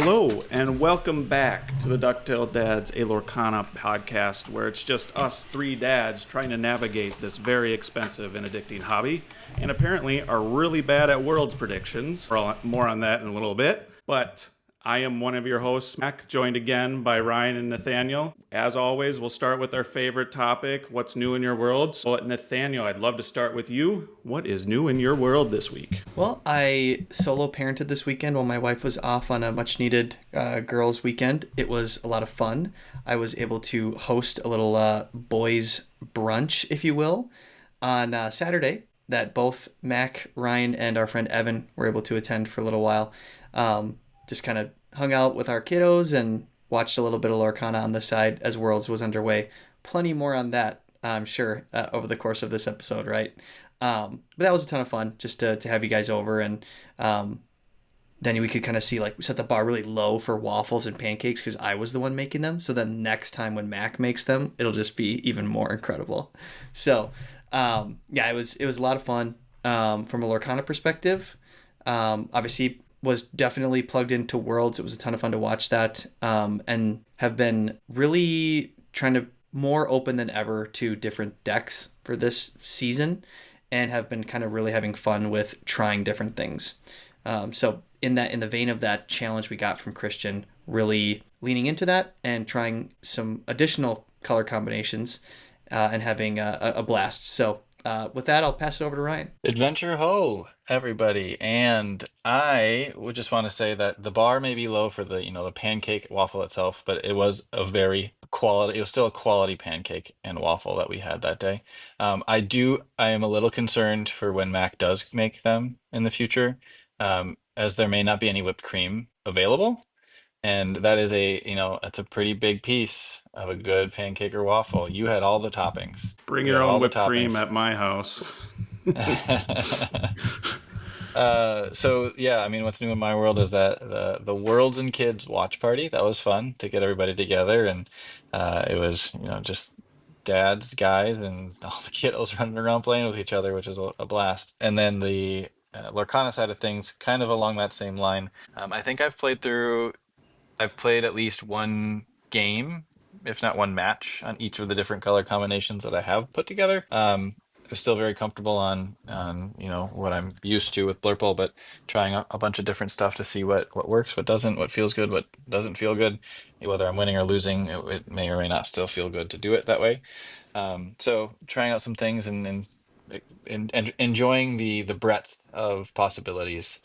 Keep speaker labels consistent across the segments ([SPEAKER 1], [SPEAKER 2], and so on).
[SPEAKER 1] Hello, and welcome back to the DuckTale Dads, a Lorcana podcast, where it's just us three dads trying to navigate this very expensive and addicting hobby, and apparently are really bad at worlds predictions. More on that in a little bit, but I am one of your hosts, Mack, joined again by Ryan and Nathaniel. As always, we'll start with our favorite topic, what's new in your world. So Nathaniel, I'd love to start with you. What is new in your world this week?
[SPEAKER 2] Well, I solo parented this weekend while my wife was off on a much needed girls' weekend. It was a lot of fun. I was able to host a little boys' brunch, if you will, on Saturday that both Mack, Ryan, and our friend Evan were able to attend for a little while. Just kind of hung out with our kiddos and watched a little bit of Lorcana on the side as Worlds was underway. Plenty more on that, I'm sure, over the course of this episode, right? But that was a ton of fun just to have you guys over. And then we could kind of see, like, we set the bar really low for waffles and pancakes because I was the one making them. So then next time when Mac makes them, it'll just be even more incredible. So, yeah, it was a lot of fun from a Lorcana perspective. Obviously, was definitely plugged into Worlds. It was a ton of fun to watch that, and have been really trying to more open than ever to different decks for this season, and have been kind of really having fun with trying different things. So in the vein of that challenge we got from Christian, really leaning into that and trying some additional color combinations and having a blast. So with that, I'll pass it over to Ryan.
[SPEAKER 3] Adventure ho, everybody. And I would just want to say that the bar may be low for the pancake waffle itself, but it was a very quality, it was still a quality pancake and waffle that we had that day. I am a little concerned for when Mac does make them in the future, as there may not be any whipped cream available. And that is that's a pretty big piece of a good pancake or waffle. You had all the toppings.
[SPEAKER 1] Bring
[SPEAKER 3] You
[SPEAKER 1] your
[SPEAKER 3] had
[SPEAKER 1] own
[SPEAKER 3] all the
[SPEAKER 1] whipped cream
[SPEAKER 3] toppings.
[SPEAKER 1] at my house.
[SPEAKER 3] So yeah, I mean, what's new in my world is that the Worlds and Kids watch party, that was fun to get everybody together, and it was just dads, guys, and all the kiddos running around playing with each other, which is a blast. And then the Lorcana side of things, kind of along that same line. I think I've played at least one game, if not one match, on each of the different color combinations that I have put together. I'm still very comfortable on what I'm used to with Blurple, but trying a bunch of different stuff to see what works, what doesn't, what feels good, what doesn't feel good. Whether I'm winning or losing, it may or may not still feel good to do it that way. So trying out some things and enjoying the breadth of possibilities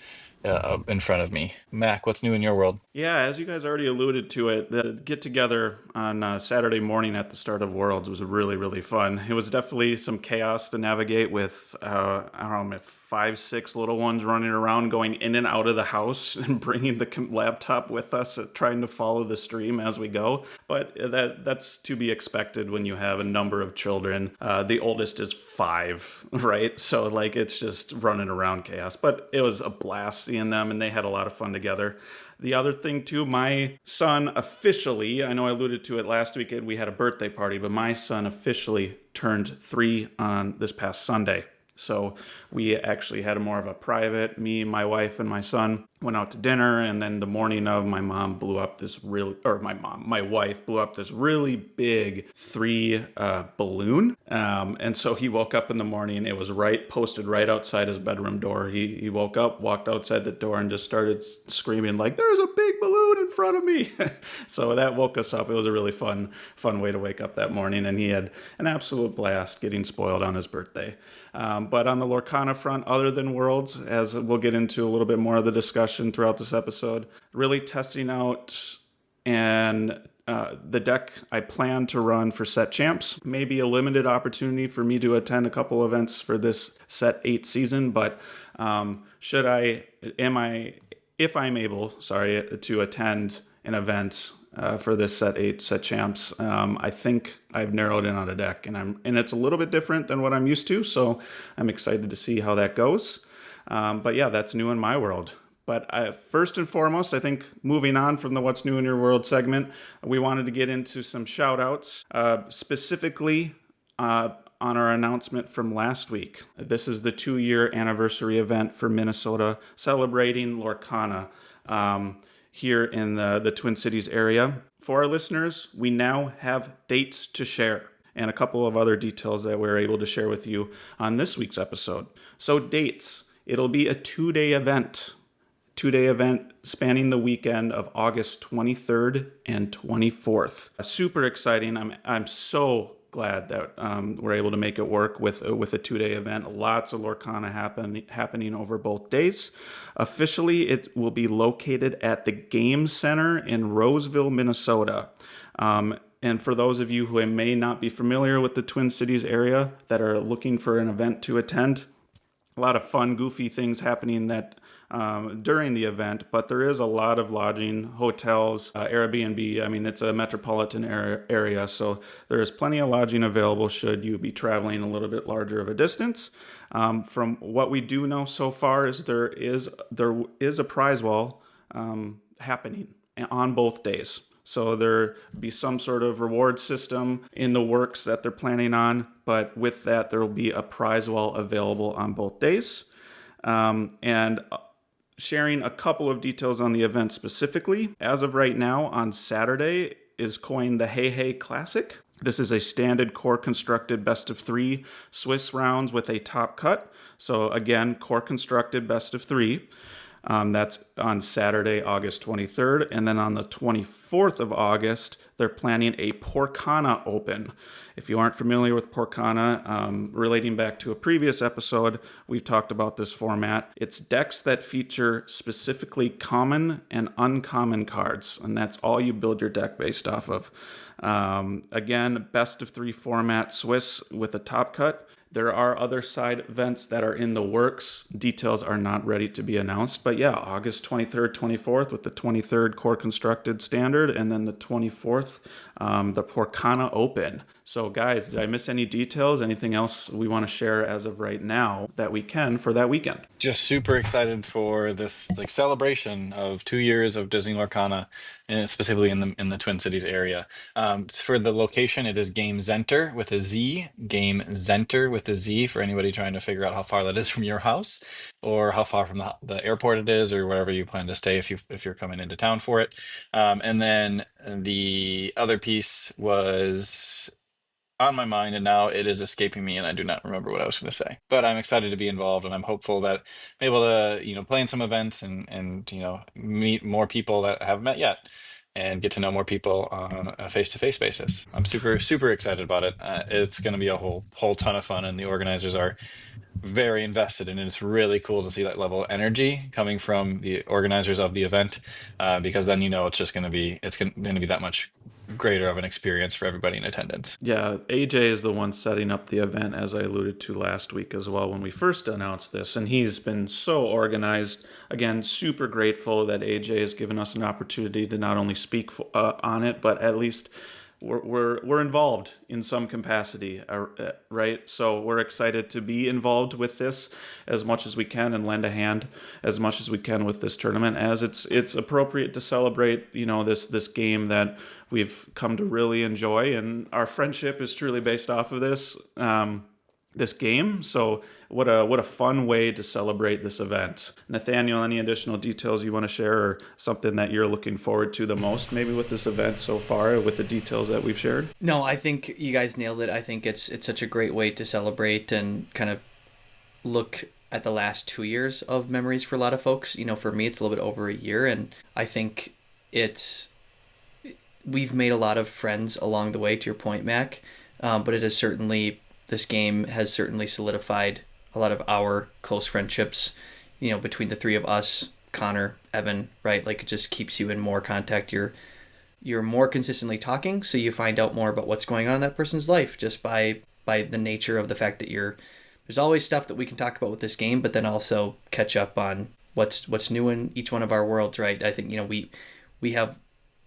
[SPEAKER 3] in front of me. Mac, what's new in your world?
[SPEAKER 1] Yeah, as you guys already alluded to it, the get-together on Saturday morning at the start of Worlds was really, really fun. It was definitely some chaos to navigate with, I don't know, 5, 6 little ones running around, going in and out of the house and bringing the laptop with us, trying to follow the stream as we go. But that's to be expected when you have a number of children. The oldest is 5, right? So, like, it's just running around chaos. But it was a blast seeing them, and they had a lot of fun together. The other thing, too, my son officially, I know I alluded to it last weekend, we had a birthday party, but my son officially turned 3 on this past Sunday. So we actually had more of a private, me, my wife, and my son went out to dinner, and then the morning of, my wife blew up this really big 3 balloon. And so he woke up in the morning, it was posted right outside his bedroom door. He woke up, walked outside the door, and just started screaming like, "There's a big balloon in front of me." So that woke us up. It was a really fun way to wake up that morning, and he had an absolute blast getting spoiled on his birthday. But on the Lorcana front, other than Worlds, as we'll get into a little bit more of the discussion throughout this episode, really testing out and the deck I plan to run for set champs. Maybe a limited opportunity for me to attend a couple events for this set 8 season, but if I'm able, to attend an event for this set 8 set champs, I think I've narrowed in on a deck, and it's a little bit different than what I'm used to, so I'm excited to see how that goes. But yeah, that's new in my world. But first and foremost, I think moving on from the What's New in Your World segment, we wanted to get into some shout outs, specifically on our announcement from last week. This is the 2-year anniversary event for Minnesota celebrating Lorcana. here in the Twin Cities area. For our listeners, we now have dates to share and a couple of other details that we're able to share with you on this week's episode. So dates, it'll be a 2-day event. 2-day event spanning the weekend of August 23rd and 24th. Super exciting. I'm so glad that we're able to make it work with a 2-day event. Lots of Lorcana happening over both days. Officially, it will be located at the Game Center in Roseville, Minnesota. And for those of you who may not be familiar with the Twin Cities area that are looking for an event to attend, a lot of fun, goofy things happening that during the event, but there is a lot of lodging, hotels, Airbnb. I mean, it's a metropolitan area, so there is plenty of lodging available should you be traveling a little bit larger of a distance. From what we do know so far is there is a prize wall happening on both days. So there be some sort of reward system in the works that they're planning on, but with that, there will be a prize wall available on both days. And sharing a couple of details on the event specifically, as of right now on Saturday is coined the Hey Hey Classic. This is a standard core constructed best of 3 Swiss rounds with a top cut. So again, core constructed best of 3. That's on Saturday, August 23rd. And then on the 24th of August, they're planning a Porcana Open. If you aren't familiar with Porcana, relating back to a previous episode, we've talked about this format. It's decks that feature specifically common and uncommon cards, and that's all you build your deck based off of. Again, best of 3 format Swiss with a top cut. There are other side events that are in the works. Details are not ready to be announced. But yeah, August 23rd, 24th with the 23rd core constructed standard, and then the 24th, the Porcana Open. So guys, did I miss any details? Anything else we want to share as of right now that we can for that weekend?
[SPEAKER 3] Just super excited for this celebration of 2 years of Disney Lorcana, and specifically in the Twin Cities area. For the location, it is Game Center with a Z. Game Center with a Z for anybody trying to figure out how far that is from your house, or how far from the airport it is, or wherever you plan to stay if you're coming into town for it. And then the other piece was on my mind, and now it is escaping me, and I do not remember what I was going to say. But I'm excited to be involved, and I'm hopeful that I'm able to, play in some events and meet more people that I haven't met yet, and get to know more people on a face-to-face basis. I'm super, super excited about it. It's going to be a whole ton of fun, and the organizers are very invested, and it's really cool to see that level of energy coming from the organizers of the event, because then it's going to be that much greater of an experience for everybody in attendance.
[SPEAKER 1] Yeah, AJ is the one setting up the event, as I alluded to last week as well when we first announced this, and he's been so organized. Again, super grateful that AJ has given us an opportunity to not only speak on it, but at least we're involved in some capacity, right? So we're excited to be involved with this as much as we can and lend a hand as much as we can with this tournament, as it's appropriate to celebrate, this game that we've come to really enjoy, and our friendship is truly based off of this game. So what a fun way to celebrate this event. Nathaniel, any additional details you want to share, or something that you're looking forward to the most maybe with this event so far, with the details that we've shared?
[SPEAKER 2] No, I think you guys nailed it. I think it's such a great way to celebrate and kind of look at the last 2 years of memories for a lot of folks. For me, it's a little bit over a year, and I think we've made a lot of friends along the way, to your point, Mac, but this game has certainly solidified a lot of our close friendships, between the 3 of us, Connor, Evan, right? It just keeps you in more contact. You're more consistently talking, so you find out more about what's going on in that person's life just by the nature of the fact that there's always stuff that we can talk about with this game, but then also catch up on what's new in each one of our worlds, right? I think, we have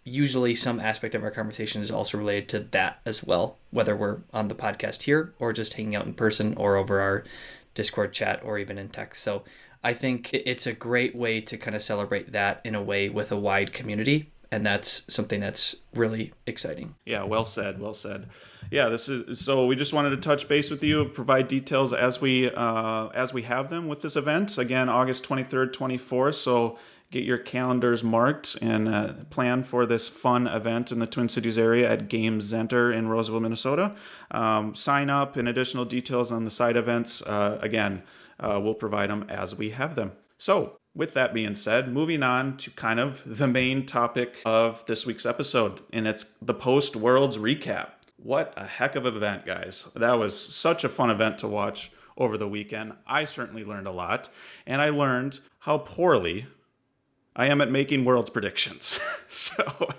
[SPEAKER 2] usually some aspect of our conversation is also related to that as well, whether we're on the podcast here or just hanging out in person or over our Discord chat or even in text. So I think it's a great way to kind of celebrate that in a way with a wide community. And that's something that's really exciting.
[SPEAKER 1] Yeah, well said. Yeah, so we just wanted to touch base with you, provide details as we have them with this event. Again, August 23rd, 24th. So get your calendars marked and plan for this fun event in the Twin Cities area at Game Center in Roseville, Minnesota. Sign up and additional details on the side events. Again, we'll provide them as we have them. So, with that being said, moving on to kind of the main topic of this week's episode, and it's the Post-Worlds recap. What a heck of an event, guys. That was such a fun event to watch over the weekend. I certainly learned a lot, and I learned how poorly I am at making Worlds predictions. So,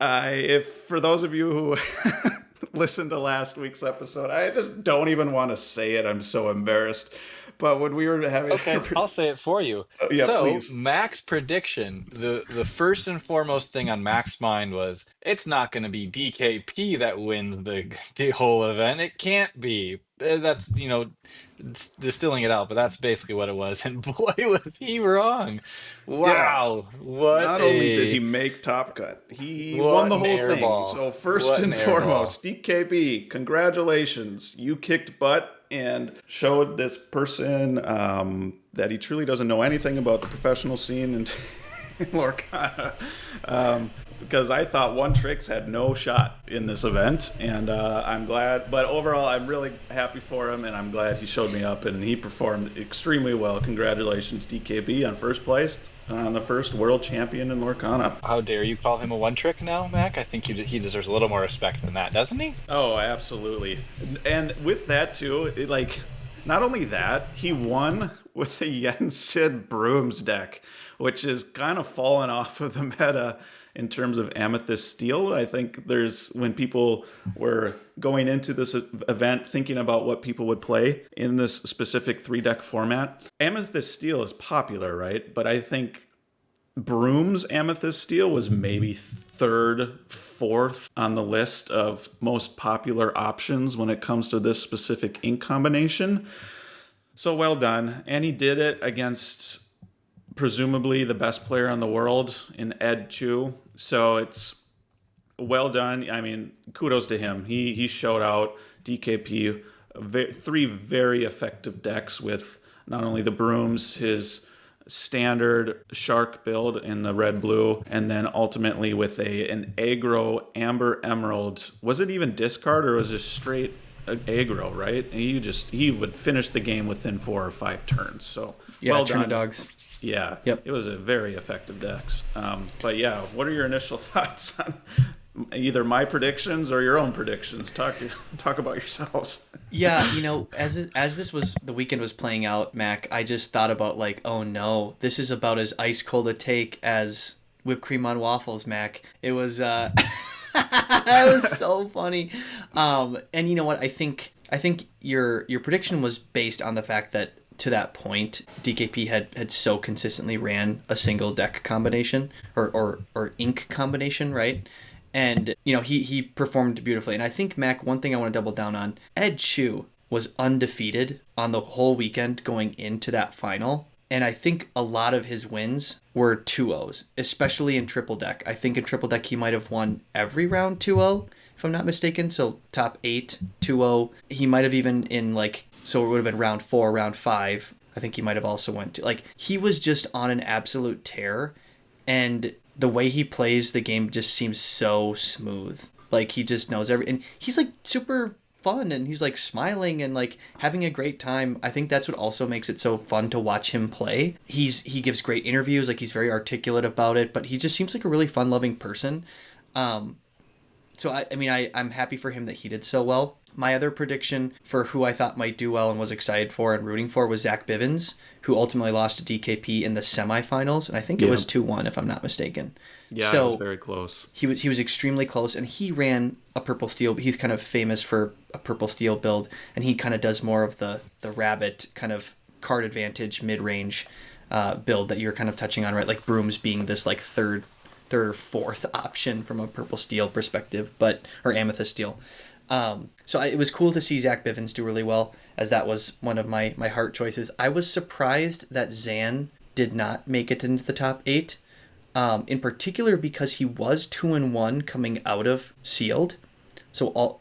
[SPEAKER 1] if for those of you who listened to last week's episode, I just don't even want to say it. I'm so embarrassed. But when we were having...
[SPEAKER 3] Okay, I'll say it for you.
[SPEAKER 1] Yeah,
[SPEAKER 3] so,
[SPEAKER 1] please.
[SPEAKER 3] Mack's prediction, the first and foremost thing on Mack's mind was, it's not going to be DKP that wins the whole event. It can't be. That's, distilling it out, but that's basically what it was. And boy, was he wrong. Wow.
[SPEAKER 1] Yeah.
[SPEAKER 3] What
[SPEAKER 1] Not only did he make Top Cut, he won the whole thing. So first and foremost, DKP, congratulations. You kicked butt and showed this person that he truly doesn't know anything about the professional scene in Lorcana. Because I thought One Tricks had no shot in this event, and I'm glad. But overall, I'm really happy for him, and I'm glad he showed me up, and he performed extremely well. Congratulations, DKB, on first place, on the first world champion in Lorcana.
[SPEAKER 3] How dare you call him a one-trick now, Mack? I think he deserves a little more respect than that, doesn't he?
[SPEAKER 1] Oh, absolutely. And with that, too, not only that, he won with the Yen Sid Brooms deck, which is kind of fallen off of the meta in terms of Amethyst Steel. I think when people were going into this event thinking about what people would play in this specific 3-deck format, Amethyst Steel is popular, right? But I think Broom's Amethyst Steel was maybe third, fourth on the list of most popular options when it comes to this specific ink combination. So well done. And he did it against presumably the best player in the world in Ed Chu. So it's well done. I mean, kudos to him. He showed out DKP 3 very effective decks with not only the Brooms, his standard Shark build in the red-blue, and then ultimately with an aggro Amber Emerald. Was it even discard or was it straight aggro, right? And he would finish the game within 4 or 5 turns. So
[SPEAKER 2] yeah,
[SPEAKER 1] well
[SPEAKER 2] done,
[SPEAKER 1] done,
[SPEAKER 2] dogs.
[SPEAKER 1] Yeah,
[SPEAKER 2] yep.
[SPEAKER 1] It was a very effective decks. But yeah, what are your initial thoughts on either my predictions or your own predictions? Talk about yourselves.
[SPEAKER 2] Yeah, as the weekend was playing out, Mac, I just thought about oh no, this is about as ice cold a take as whipped cream on waffles, Mac. It was it was so funny. And you know what? I think your prediction was based on the fact that to that point, DKP had so consistently ran a single deck combination or ink combination, right? And he performed beautifully. And I think, Mac, one thing I want to double down on, Ed Chu was undefeated on the whole weekend going into that final. And I think a lot of his wins were 2-0s, especially in triple deck. I think in triple deck he might have won every round 2-0, if I'm not mistaken. So top 8, 2-0. He might have even so it would have been round 4, round 5. I think he might have also went to he was just on an absolute tear, and the way he plays the game just seems so smooth. He just knows and he's super fun, and he's smiling and having a great time. I think that's what also makes it so fun to watch him play. He gives great interviews, he's very articulate about it, but he just seems like a really fun-loving person. So I'm happy for him that he did so well. My other prediction for who I thought might do well and was excited for and rooting for was Zach Bivens, who ultimately lost to DKP in the semifinals, and I think it was 2-1 if I'm not mistaken.
[SPEAKER 1] Yeah,
[SPEAKER 2] so
[SPEAKER 1] it was very close.
[SPEAKER 2] He was extremely close, and he ran a purple steel. He's kind of famous for a purple steel build, and he kind of does more of the rabbit kind of card advantage mid-range build that you're kind of touching on, right? Brooms being this third or fourth option from a purple steel perspective, or amethyst steel. So it was cool to see Zach Bivens do really well, as that was one of my heart choices. I was surprised that Zan did not make it into the top 8, in particular because he was 2-1 coming out of sealed. So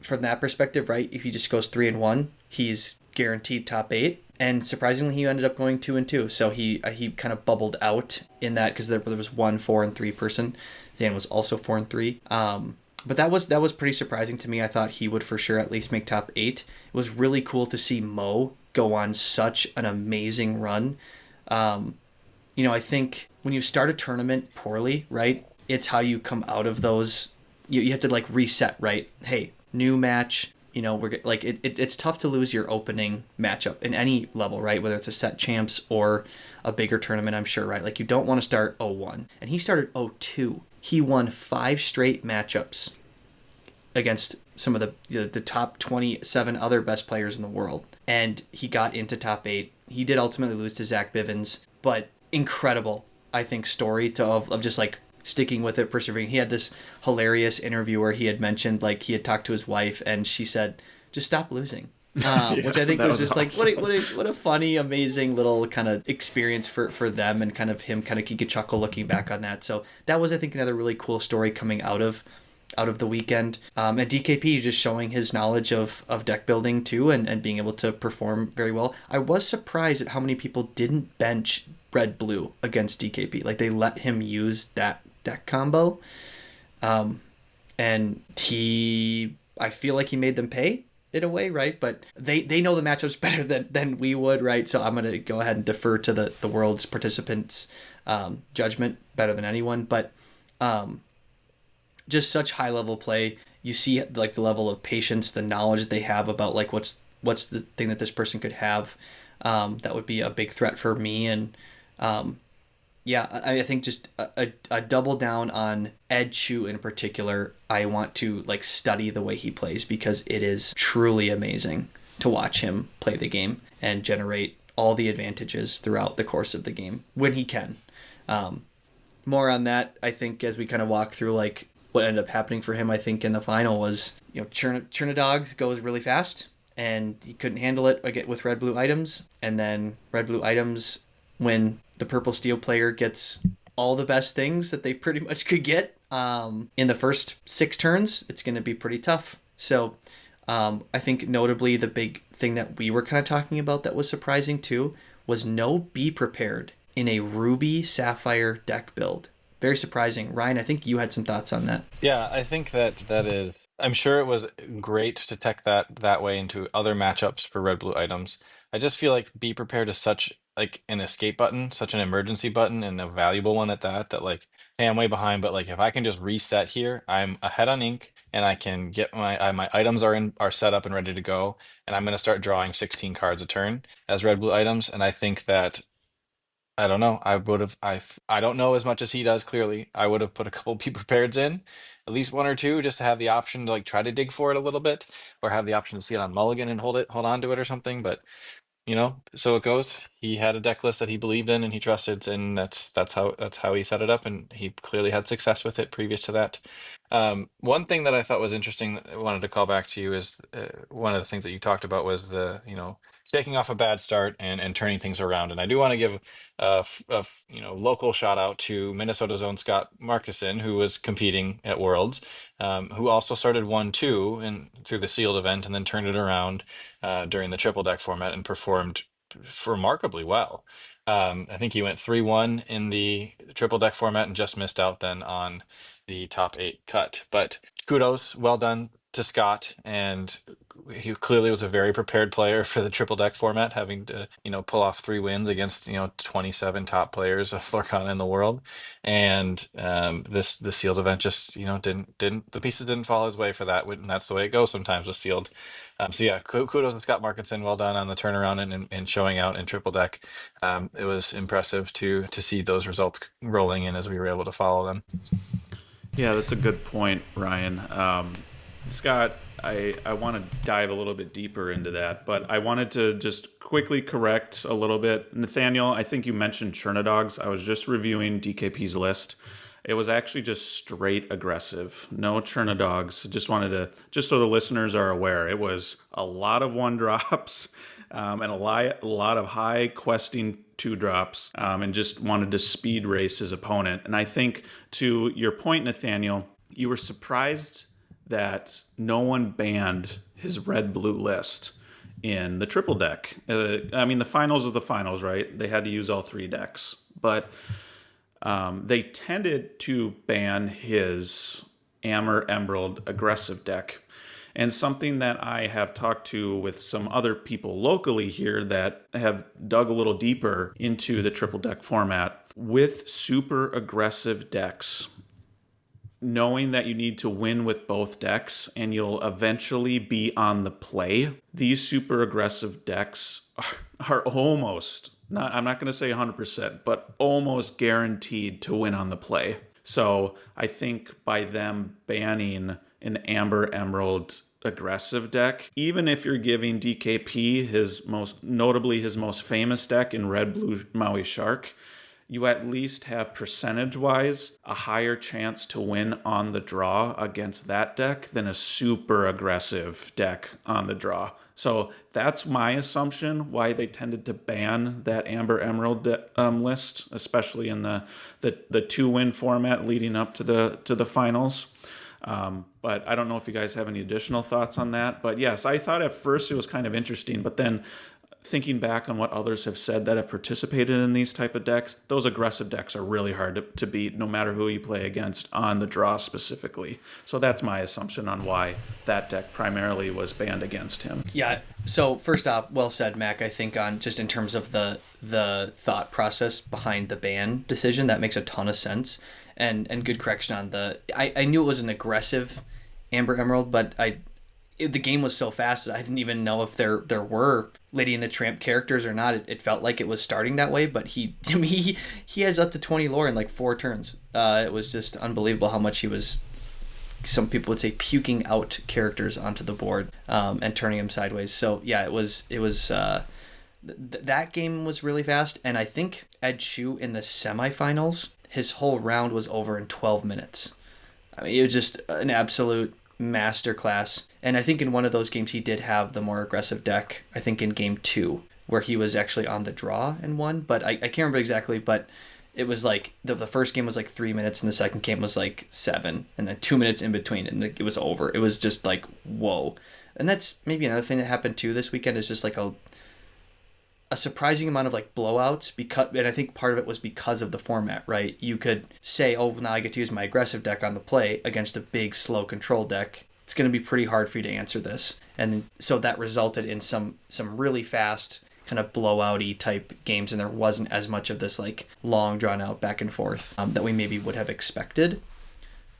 [SPEAKER 2] from that perspective, right, if he just goes 3-1, he's guaranteed top 8. And surprisingly, he ended up going 2-2. So he kind of bubbled out in that because there was one 4-3 person. Zan was also 4-3. But that was pretty surprising to me. I thought he would for sure at least make top 8. It was really cool to see Mo go on such an amazing run. I think when you start a tournament poorly, right, it's how you come out of those. You have to like reset, right? Hey, new match. We're like it's tough to lose your opening matchup in any level, right? Whether it's a set champs or a bigger tournament, I'm sure, right? Like you don't want to start 0-1. And he started 0-2. He won 5 straight matchups against some of the top 27 other best players in the world. And he got into top 8. He did ultimately lose to Zach Bivens, but incredible, I think, story of just like sticking with it, persevering. He had this hilarious interview where he had mentioned like he had talked to his wife and she said, just stop losing. Which I think was just awesome. Like what a funny, amazing little kind of experience for them, and kind of him kind of he could chuckle looking back on that. So that was, I think, another really cool story coming out of the weekend. And DKP just showing his knowledge of deck building too, and being able to perform very well. I was surprised at how many people didn't bench Red Blue against DKP. Like they let him use that deck combo. And I feel like he made them pay in a way, right? But they know the matchups better than we would, right? So I'm going to go ahead and defer to the world's participants' judgment better than anyone. But just such high level play. You see like the level of patience, the knowledge that they have about like what's the thing that this person could have that would be a big threat for me. And I think just a double down on Ed Chu in particular. I want to like study the way he plays because it is truly amazing to watch him play the game and generate all the advantages throughout the course of the game when he can. More on that, I think, as we kind of walk through like what ended up happening for him. I think in the final was, Chernadogs goes really fast and he couldn't handle it with Red Blue items. And then Red Blue items, when the Purple Steel player gets all the best things that they pretty much could get in the first 6 turns, it's going to be pretty tough. So I think notably the big thing that we were kind of talking about that was surprising too was no Be Prepared in a Ruby Sapphire deck build. Very surprising. Ryan, I think you had some thoughts on that.
[SPEAKER 3] Yeah, I think that is. I'm sure it was great to tech that way into other matchups for red blue items. I just feel like Be Prepared is such like an escape button, such an emergency button, and a valuable one at that. That like, hey, I'm way behind, but like if I can just reset here, I'm ahead on ink, and I can get my items are set up and ready to go, and I'm going to start drawing 16 cards a turn as red blue items. And I think that. I don't know. I don't know as much as he does, clearly. I would have put a couple Be Prepareds in, at least 1 or 2, just to have the option to like try to dig for it a little bit, or have the option to see it on Mulligan and hold on to it or something. But so it goes. He had a deck list that he believed in and he trusted, and that's how he set it up, and he clearly had success with it previous to that. One thing that I thought was interesting that I wanted to call back to you is one of the things that you talked about was the taking off a bad start and turning things around. And I do want to give local shout out to Minnesota's own Scott Markison, who was competing at Worlds, who also started 1-2 and through the sealed event, and then turned it around during the triple deck format and performed remarkably well. I think he went 3-1 in the triple deck format and just missed out then on the top 8 cut. But kudos, well done to Scott, and he clearly was a very prepared player for the triple deck format, having to pull off 3 wins against 27 top players of Lorcana in the world. And the sealed event just didn't the pieces didn't fall his way for that, and that's the way it goes sometimes with sealed. So yeah, kudos to Scott Markinson. Well done on the turnaround and showing out in triple deck. It was impressive to see those results rolling in as we were able to follow them.
[SPEAKER 1] Yeah, that's a good point, Ryan. Scott, I want to dive a little bit deeper into that, but I wanted to just quickly correct a little bit. Nathaniel, I think you mentioned Chernadogs. I was just reviewing DKP's list. It was actually just straight aggressive. No Chernadogs. Just so the listeners are aware, it was a lot of 1-drops and a lot of high questing 2-drops, and just wanted to speed race his opponent. And I think to your point, Nathaniel, you were surprised that no one banned his red-blue list. in the triple deck. I mean, the finals are the finals, right? They had to use all 3 decks, but they tended to ban his Amber Emerald aggressive deck. And something that I have talked to with some other people locally here that have dug a little deeper into the triple deck format, with super aggressive decks, knowing that you need to win with both decks and you'll eventually be on the play, these super aggressive decks are almost, I'm not going to say 100%, but almost guaranteed to win on the play. So I think by them banning an Amber Emerald aggressive deck, even if you're giving DKP his most famous deck in Red Blue Maui Shark, you at least have percentage-wise a higher chance to win on the draw against that deck than a super aggressive deck on the draw. So that's my assumption why they tended to ban that Amber Emerald list, especially in the 2-win format leading up to the finals. But I don't know if you guys have any additional thoughts on that. But yes, I thought at first it was kind of interesting, but then thinking back on what others have said that have participated in these type of decks, those aggressive decks are really hard to beat no matter who you play against on the draw specifically. So that's my assumption on why that deck primarily was banned against him.
[SPEAKER 2] Yeah. So first off, well said, Mac. I think on just in terms of the thought process behind the ban decision, that makes a ton of sense. And good correction on I knew it was an aggressive Amber Emerald, but the game was so fast that I didn't even know if there were Lady and the Tramp characters or not. It felt like it was starting that way, but he has up to 20 lore in like 4 turns. It was just unbelievable how much he was, some people would say, puking out characters onto the board and turning them sideways. So yeah, it was that game was really fast. And I think Ed Shu in the semifinals, his whole round was over in 12 minutes. I mean, it was just an absolute masterclass. And I think in one of those games he did have the more aggressive deck. I think in game 2, where he was actually on the draw and won. But I can't remember exactly, but it was like the first game was like 3 minutes and the second game was like 7, and then 2 minutes in between, and it was over. It was just like, whoa. And that's maybe another thing that happened too this weekend, is just like a surprising amount of like blowouts, and I think part of it was because of the format, right? You could say, oh, now I get to use my aggressive deck on the play against a big slow control deck. It's going to be pretty hard for you to answer this. And so that resulted in some really fast kind of blowout-y type games, and there wasn't as much of this like long drawn out back and forth that we maybe would have expected.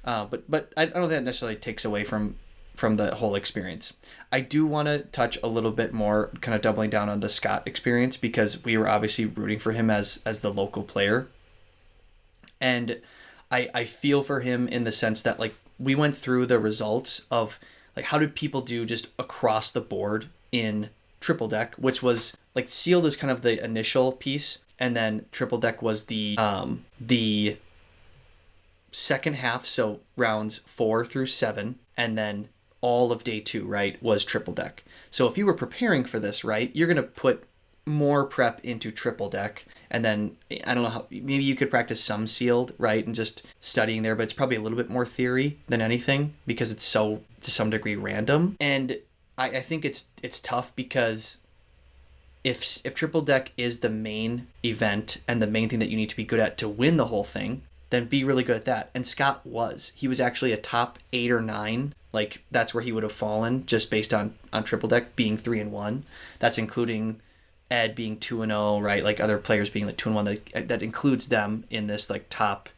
[SPEAKER 2] But I don't think that necessarily takes away from the whole experience. I do want to touch a little bit more, kind of doubling down on the Scott experience, because we were obviously rooting for him as the local player. And I feel for him in the sense that like we went through the results of like how did people do just across the board in triple deck, which was like sealed is kind of the initial piece, and then triple deck was the second half, so rounds 4 through 7, and then all of day 2, right, was triple deck. So if you were preparing for this, right, you're going to put more prep into triple deck, and then I don't know how, maybe you could practice some sealed, right, and just studying there, but it's probably a little bit more theory than anything because it's so to some degree random. And I think it's tough because if triple deck is the main event and the main thing that you need to be good at to win the whole thing, then be really good at that. And Scott was. He was actually a top 8 or 9. Like, that's where he would have fallen just based on triple deck being 3-1. That's including Ed being 2-0, right? Like other players being like 2-1. That includes them in this like top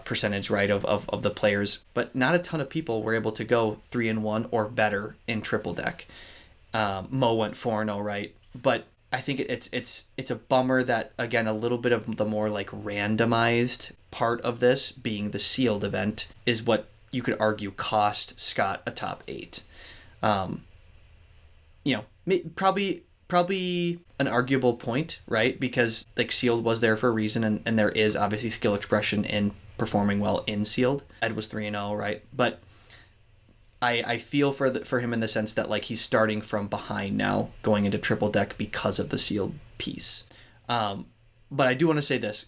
[SPEAKER 2] percentage, right, of the players. But not a ton of people were able to go 3-1 or better in triple deck. Mo went 4-0, right? But I think it's a bummer that, again, a little bit of the more like randomized part of this being the sealed event is what you could argue cost Scott a top 8. Probably an arguable point, right? Because like sealed was there for a reason, and there is obviously skill expression in performing well in sealed. Ed was 3-0, right? But I feel for him in the sense that like he's starting from behind now going into triple deck because of the sealed piece. But I do want to say this.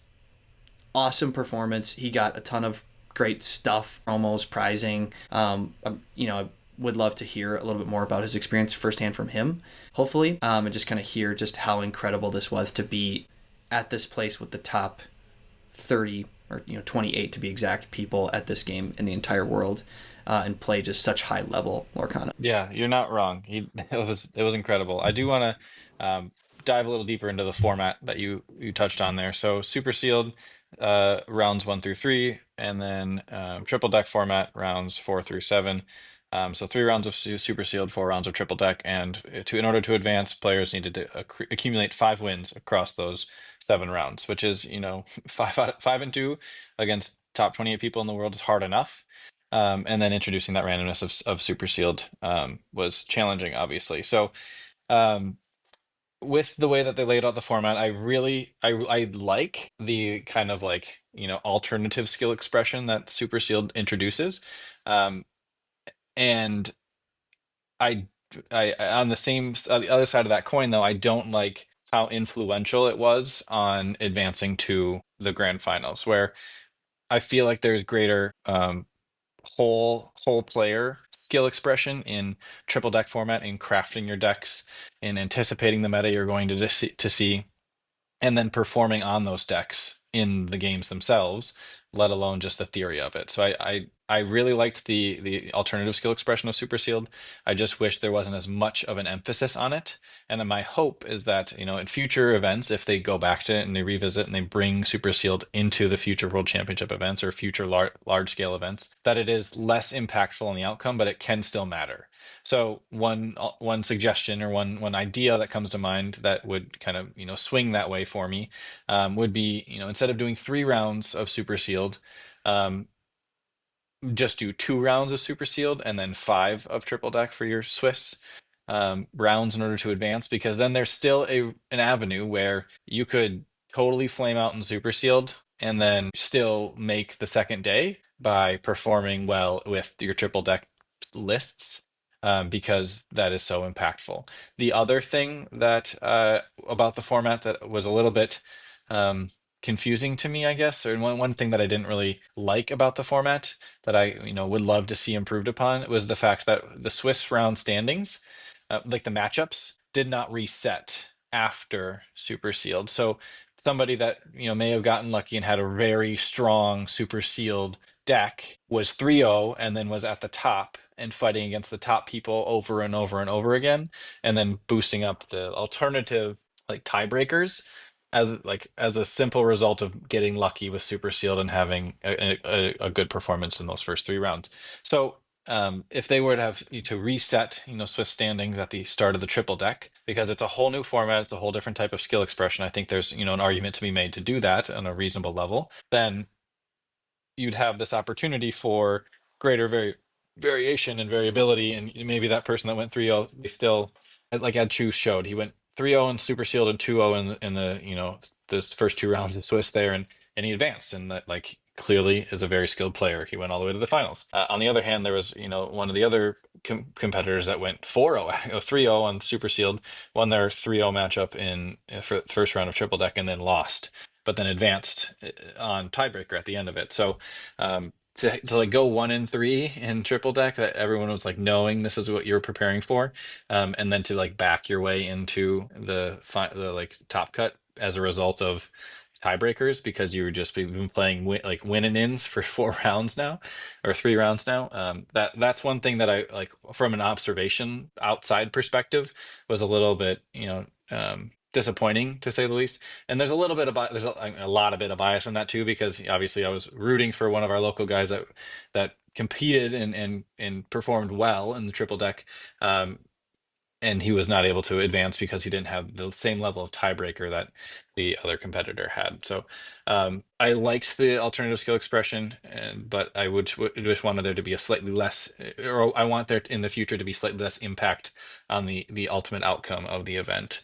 [SPEAKER 2] Awesome performance. He got a ton of great stuff, almost prizing. would love to hear a little bit more about his experience firsthand from him, hopefully, and just kind of hear just how incredible this was to be at this place with the top 30 or 28 to be exact people at this game in the entire world, and play just such high level Lorcana.
[SPEAKER 3] Yeah, you're not wrong. It was incredible. I do want to dive a little deeper into the format that you touched on there. So super sealed rounds 1 through 3, and then triple deck format rounds 4 through 7. So 3 rounds of super sealed, 4 rounds of triple deck, and in order to advance, players needed to accumulate 5 wins across those 7 rounds, which is 5 and 2 against top 28 people in the world is hard enough. And then introducing that randomness of super sealed was challenging, obviously. So um, with the way that they laid out the format, I like the kind of like alternative skill expression that super sealed introduces, um, and I on the other side of that coin though, I don't like how influential it was on advancing to the grand finals, where I feel like there's greater whole player skill expression in triple deck format, in crafting your decks, in anticipating the meta you're going to see, and then performing on those decks in the games themselves, let alone just the theory of it. So I really liked the alternative skill expression of super sealed. I just wish there wasn't as much of an emphasis on it. And then my hope is that in future events, if they go back to it and they revisit and they bring super sealed into the future world championship events or future large scale events, that it is less impactful on the outcome, but it can still matter. So one suggestion or one idea that comes to mind that would kind of swing that way for me would be instead of doing 3 rounds of super sealed, um, just do 2 rounds of super sealed and then 5 of triple deck for your Swiss rounds in order to advance, because then there's still an avenue where you could totally flame out in super sealed and then still make the second day by performing well with your triple deck lists, because that is so impactful. The other thing that about the format that was a little bit confusing to me, I guess, or one thing that I didn't really like about the format that I would love to see improved upon was the fact that the Swiss round standings, like the matchups, did not reset after super sealed. So somebody that may have gotten lucky and had a very strong super sealed deck was 3-0 and then was at the top and fighting against the top people over and over and over again, and then boosting up the alternative like tiebreakers as a simple result of getting lucky with super sealed and having a good performance in those first 3 rounds. So if they were to have to reset Swiss standings at the start of the triple deck, because it's a whole new format, it's a whole different type of skill expression, I think there's an argument to be made to do that on a reasonable level. Then you'd have this opportunity for greater variation and variability, and maybe that person that went 3-0, they still, like Ed Chu showed, he went 3-0 in super sealed and 2-0 in the the first 2 rounds of Swiss there, and he advanced, and that like clearly is a very skilled player. He went all the way to the finals. On the other hand, there was one of the other competitors that went 4-0 3-0 on super sealed, won their 3-0 matchup in for the first round of triple deck, and then lost, but then advanced on tiebreaker at the end of it. So to like go 1-3 in triple deck, that everyone was like knowing this is what you're preparing for, and then to like back your way into the like top cut as a result of tiebreakers, because you were just been playing like win and ins for 4 rounds now or 3 rounds now. That's one thing that I like from an observation outside perspective was a little bit disappointing, to say the least. And there's a little bit of there's a lot of bit of bias in that too, because obviously I was rooting for one of our local guys that competed and performed well in the triple deck, and he was not able to advance because he didn't have the same level of tiebreaker that the other competitor had. So I liked the alternative skill expression, but I would wish wanted there to be a slightly less, or I want there in the future to be slightly less impact on the ultimate outcome of the event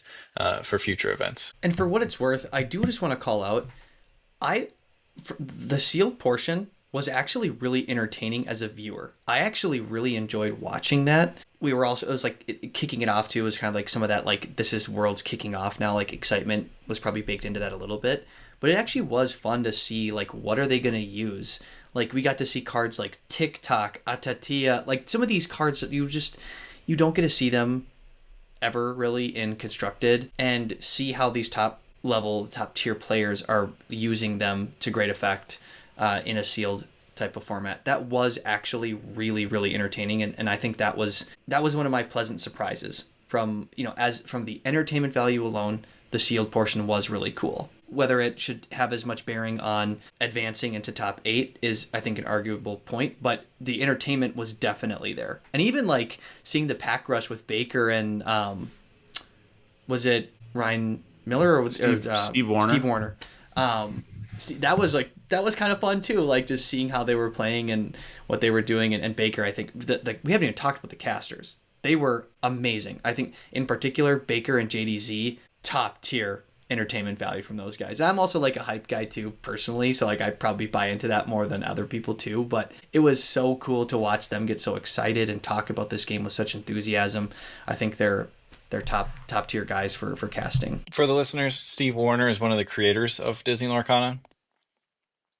[SPEAKER 3] for future events.
[SPEAKER 2] And for what it's worth, I do just want to call out, the sealed portion was actually really entertaining as a viewer. I actually really enjoyed watching that. We were also, it was like kicking it off too. It was kind of like some of that, like, this is world's kicking off now, like excitement was probably baked into that a little bit. But it actually was fun to see, like, what are they going to use? Like we got to see cards like TikTok, Atatia, like some of these cards that you don't get to see them ever really in constructed, and see how these top tier players are using them to great effect in a sealed type of format. That was actually really, really entertaining, and I think that was one of my pleasant surprises from, as from the entertainment value alone. The sealed portion was really cool. Whether it should have as much bearing on advancing into top 8 is, I think, an arguable point, but the entertainment was definitely there. And even like seeing the pack rush with Baker and was it Ryan Miller or
[SPEAKER 1] Steve Warner?
[SPEAKER 2] Steve Warner. That was kind of fun too, like just seeing how they were playing and what they were doing. And Baker, I think that we haven't even talked about the casters. They were amazing. I think in particular Baker and JDZ, top tier entertainment value from those guys. And I'm also like a hype guy too, personally, so like I probably buy into that more than other people too. But it was so cool to watch them get so excited and talk about this game with such enthusiasm. I think they're top tier guys for casting.
[SPEAKER 3] For the listeners, Steve Warner is one of the creators of Disney Lorcana.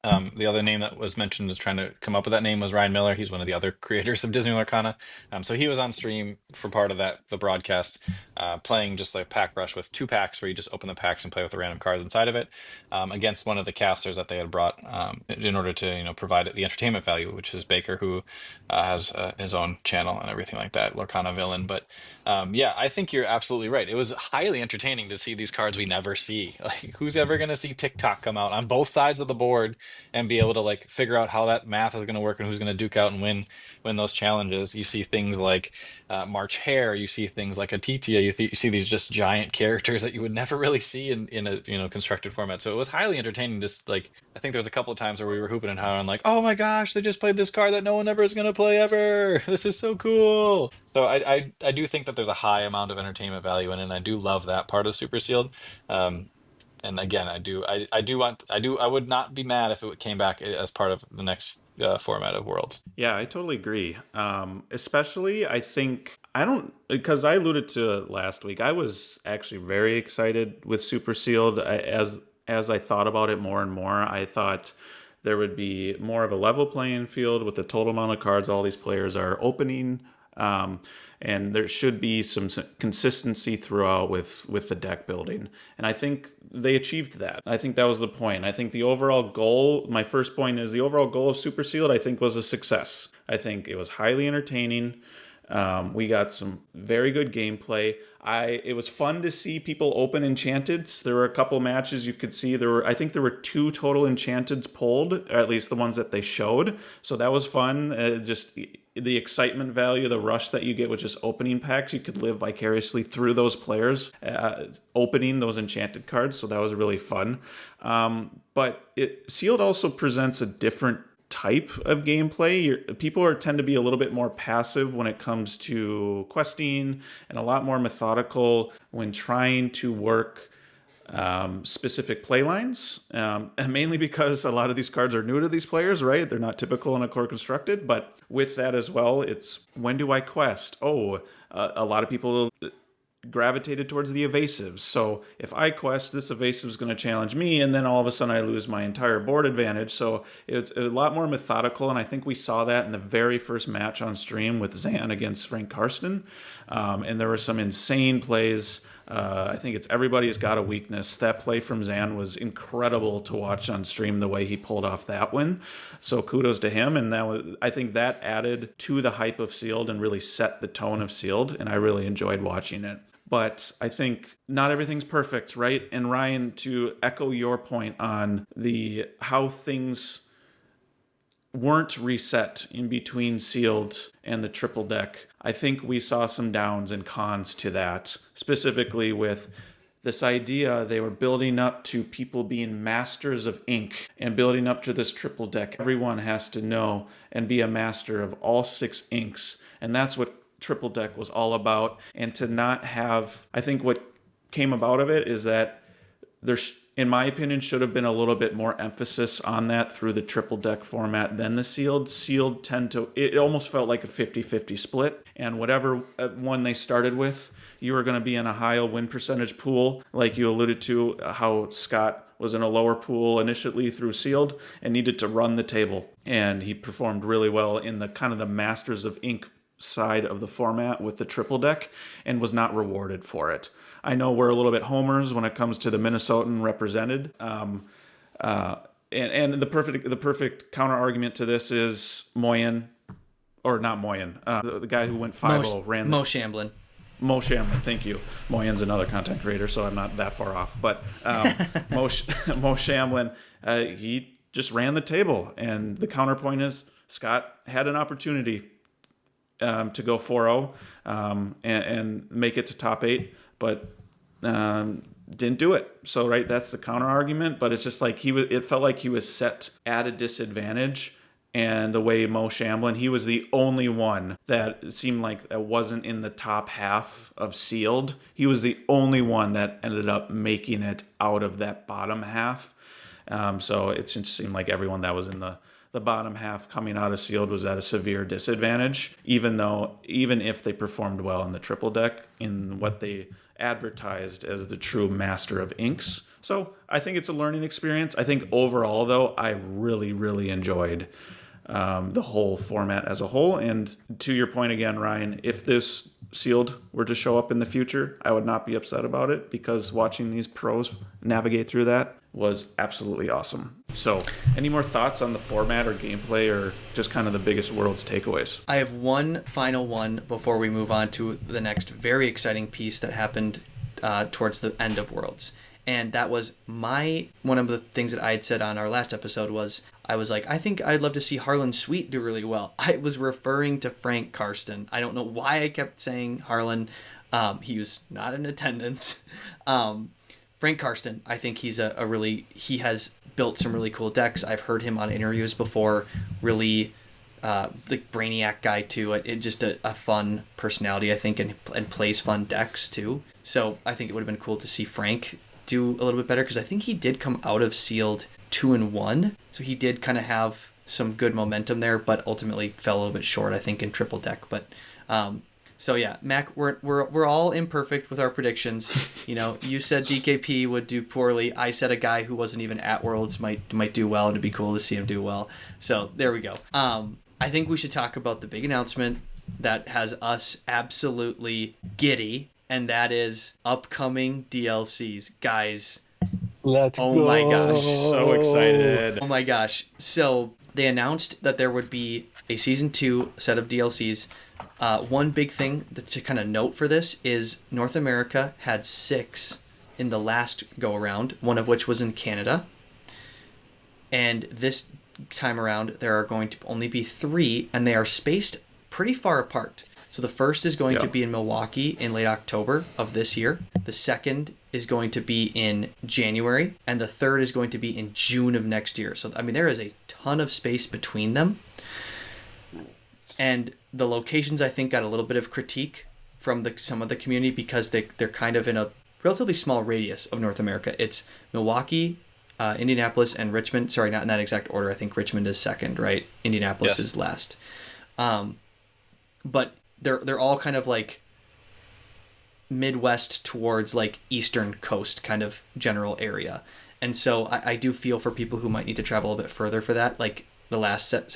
[SPEAKER 3] The other name that was mentioned is trying to come up with that name was Ryan Miller. He's one of the other creators of Disney Lorcana. So he was on stream for part of the broadcast, playing just like Pack Rush with 2 packs where you just open the packs and play with the random cards inside of it, against one of the casters that they had brought in order to provide it the entertainment value, which is Baker, who has his own channel and everything like that, Lorcana Villain. But yeah, I think you're absolutely right. It was highly entertaining to see these cards we never see. Like, who's ever going to see TikTok come out on both sides of the board and be able to like figure out how that math is going to work and who's going to duke out and win those challenges? You see things like March Hare, you see things like Atitia, you see these just giant characters that you would never really see in a constructed format. So it was highly entertaining. Just like, I think there was a couple of times where we were hooping and hollering like, oh my gosh, they just played this card that no one ever is going to play ever. This is so cool. So I do think that there's a high amount of entertainment value in it, and I do love that part of Super Sealed. And again, I would not be mad if it came back as part of the next format of Worlds.
[SPEAKER 1] Yeah, I totally agree. Especially, I think, because I alluded to it last week, I was actually very excited with Super Sealed. As I thought about it more and more, I thought there would be more of a level playing field with the total amount of cards all these players are opening. And there should be some consistency throughout with the deck building. And I think they achieved that. I think that was the point. I think the overall goal, my first point is the overall goal of Super Sealed, I think was a success. I think it was highly entertaining. We got some very good gameplay. It was fun to see people open Enchanteds. There were a couple matches you could see. I think there were 2 total Enchanteds pulled, or at least the ones that they showed. So that was fun. Just the excitement value, the rush that you get with just opening packs. You could live vicariously through those players opening those enchanted cards. So that was really fun. But Sealed also presents a different type of gameplay. People tend to be a little bit more passive when it comes to questing, and a lot more methodical when trying to work specific play lines, and mainly because a lot of these cards are new to these players, right? They're not typical in a core constructed, but with that as well, it's when do I quest? A lot of people gravitated towards the evasives. So if I quest, this evasive is going to challenge me, and then all of a sudden I lose my entire board advantage. So it's a lot more methodical, and I think we saw that in the very first match on stream with Zan against Frank Karsten. And there were some insane plays. I think it's Everybody's Got a Weakness. That play from Zan was incredible to watch on stream, the way he pulled off that win. So kudos to him. And I think that added to the hype of Sealed and really set the tone of Sealed, and I really enjoyed watching it. But I think not everything's perfect, right? And Ryan, to echo your point on how things weren't reset in between Sealed and the triple deck, I think we saw some downs and cons to that, specifically with this idea they were building up to people being masters of ink and building up to this triple deck. Everyone has to know and be a master of all 6 inks, and that's what triple deck was all about. And to not have, I think what came about of it is that there's, in my opinion, should have been a little bit more emphasis on that through the triple deck format than the Sealed. Sealed it almost felt like a 50-50 split, and whatever one they started with, you were going to be in a high win percentage pool, like you alluded to, how Scott was in a lower pool initially through sealed and needed to run the table. And he performed really well in the kind of the Masters of Ink side of the format with the triple deck and was not rewarded for it. I know we're a little bit homers when it comes to the Minnesotan represented. And the perfect counter argument to this is Moyen, or not Moyen, the guy who went 5-0 ran
[SPEAKER 2] Mo Shamblin.
[SPEAKER 1] Mo Shamblin, thank you. Moyen's another content creator, so I'm not that far off. But Mo Shamblin, he just ran the table, and the counterpoint is Scott had an opportunity to go 4-0 and make it to top 8, but didn't do it. So right, that's the counter argument. But it's just like it felt like he was set at a disadvantage. And the way Mo Shamblin, he was the only one that seemed like that wasn't in the top half of sealed. He was the only one that ended up making it out of that bottom half. So it just seemed like everyone that was in the bottom half coming out of sealed was at a severe disadvantage, even if they performed well in the triple deck in what they advertised as the true master of inks. So I think it's a learning experience. I think overall, though, I really, really enjoyed the whole format as a whole. And to your point again, Ryan, if this sealed were to show up in the future, I would not be upset about it, because watching these pros navigate through that was absolutely awesome. So any more thoughts on the format or gameplay, or just kind of the biggest Worlds takeaways?
[SPEAKER 2] I have one final one before we move on to the next very exciting piece that happened towards the end of Worlds. And that was one of the things that I had said on our last episode was, I was like, I think I'd love to see Harlan Sweet do really well. I was referring to Frank Karsten. I don't know why I kept saying Harlan. He was not in attendance. Frank Karsten, I think he's he has built some really cool decks. I've heard him on interviews before. Really, like Brainiac guy too. It just a fun personality, I think, and plays fun decks too. So I think it would have been cool to see Frank do a little bit better, because I think he did come out of sealed 2-1, so he did kind of have some good momentum there, but ultimately fell a little bit short, I think, in triple deck. But so yeah, Mac, we're all imperfect with our predictions. You know, you said DKP would do poorly. I said a guy who wasn't even at Worlds might do well, and it'd be cool to see him do well. So there we go. I think we should talk about the big announcement that has us absolutely giddy, and that is upcoming DLCs. Guys,
[SPEAKER 3] let's go.
[SPEAKER 2] Oh my gosh.
[SPEAKER 1] So excited.
[SPEAKER 2] Oh my gosh. So they announced that there would be a Season 2 set of DLCs. One big thing to kind of note for this is North America had 6 in the last go-around, one of which was in Canada. And this time around, there are going to only be 3, and they are spaced pretty far apart. So the first is going to be in Milwaukee in late October of this year. The second is going to be in January, and the third is going to be in June of next year. So, I mean, there is a ton of space between them. And the locations, I think, got a little bit of critique from some of the community, because they're kind of in a relatively small radius of North America. It's Milwaukee, Indianapolis, and Richmond. Sorry, not in that exact order. I think Richmond is second, right? Indianapolis is last. But they're all kind of like Midwest towards like Eastern Coast kind of general area. And so I do feel for people who might need to travel a bit further for that. Like the last set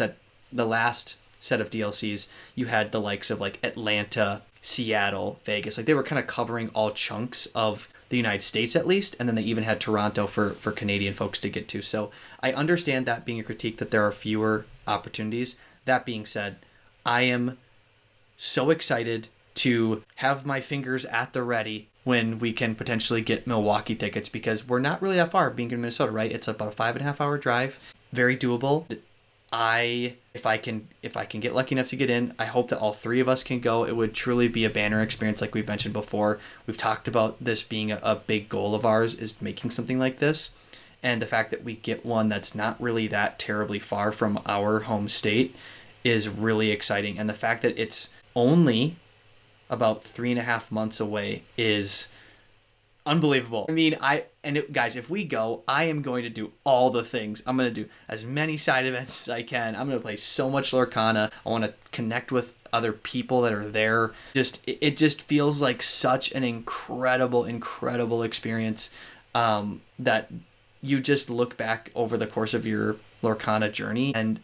[SPEAKER 2] of DLCs, you had the likes of like Atlanta, Seattle, Vegas. Like they were kind of covering all chunks of the United States at least, and then they even had Toronto for Canadian folks to get to. So I understand that being a critique, that there are fewer opportunities. That being said, I am so excited to have my fingers at the ready when we can potentially get Milwaukee tickets, because we're not really that far being in Minnesota, right? It's about a 5.5 hour drive. Very doable. If I can get lucky enough to get in, I hope that all 3 of us can go. It would truly be a banner experience, like we've mentioned before. We've talked about this being a big goal of ours, is making something like this. And the fact that we get one that's not really that terribly far from our home state is really exciting. And the fact that it's only about 3.5 months away is unbelievable. I mean, guys, if we go, I am going to do all the things. I'm going to do as many side events as I can. I'm going to play so much Lorcana. I want to connect with other people that are there. It just feels like such an incredible experience that you just look back over the course of your Lorcana journey, and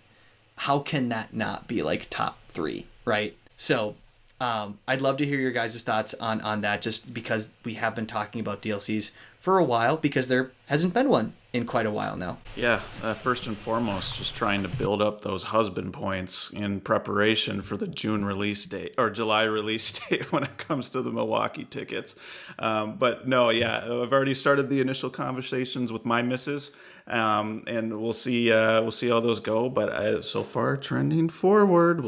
[SPEAKER 2] how can that not be like top three, right? So I'd love to hear your guys' thoughts on that, just because we have been talking about DLCs for a while, because there hasn't been one in quite a while now.
[SPEAKER 1] Yeah, first and foremost, just trying to build up those husband points in preparation for the June release date or July release date when it comes to the Milwaukee tickets. But no, yeah, I've already started the initial conversations with my missus, and we'll see how those go. But so far, trending forward.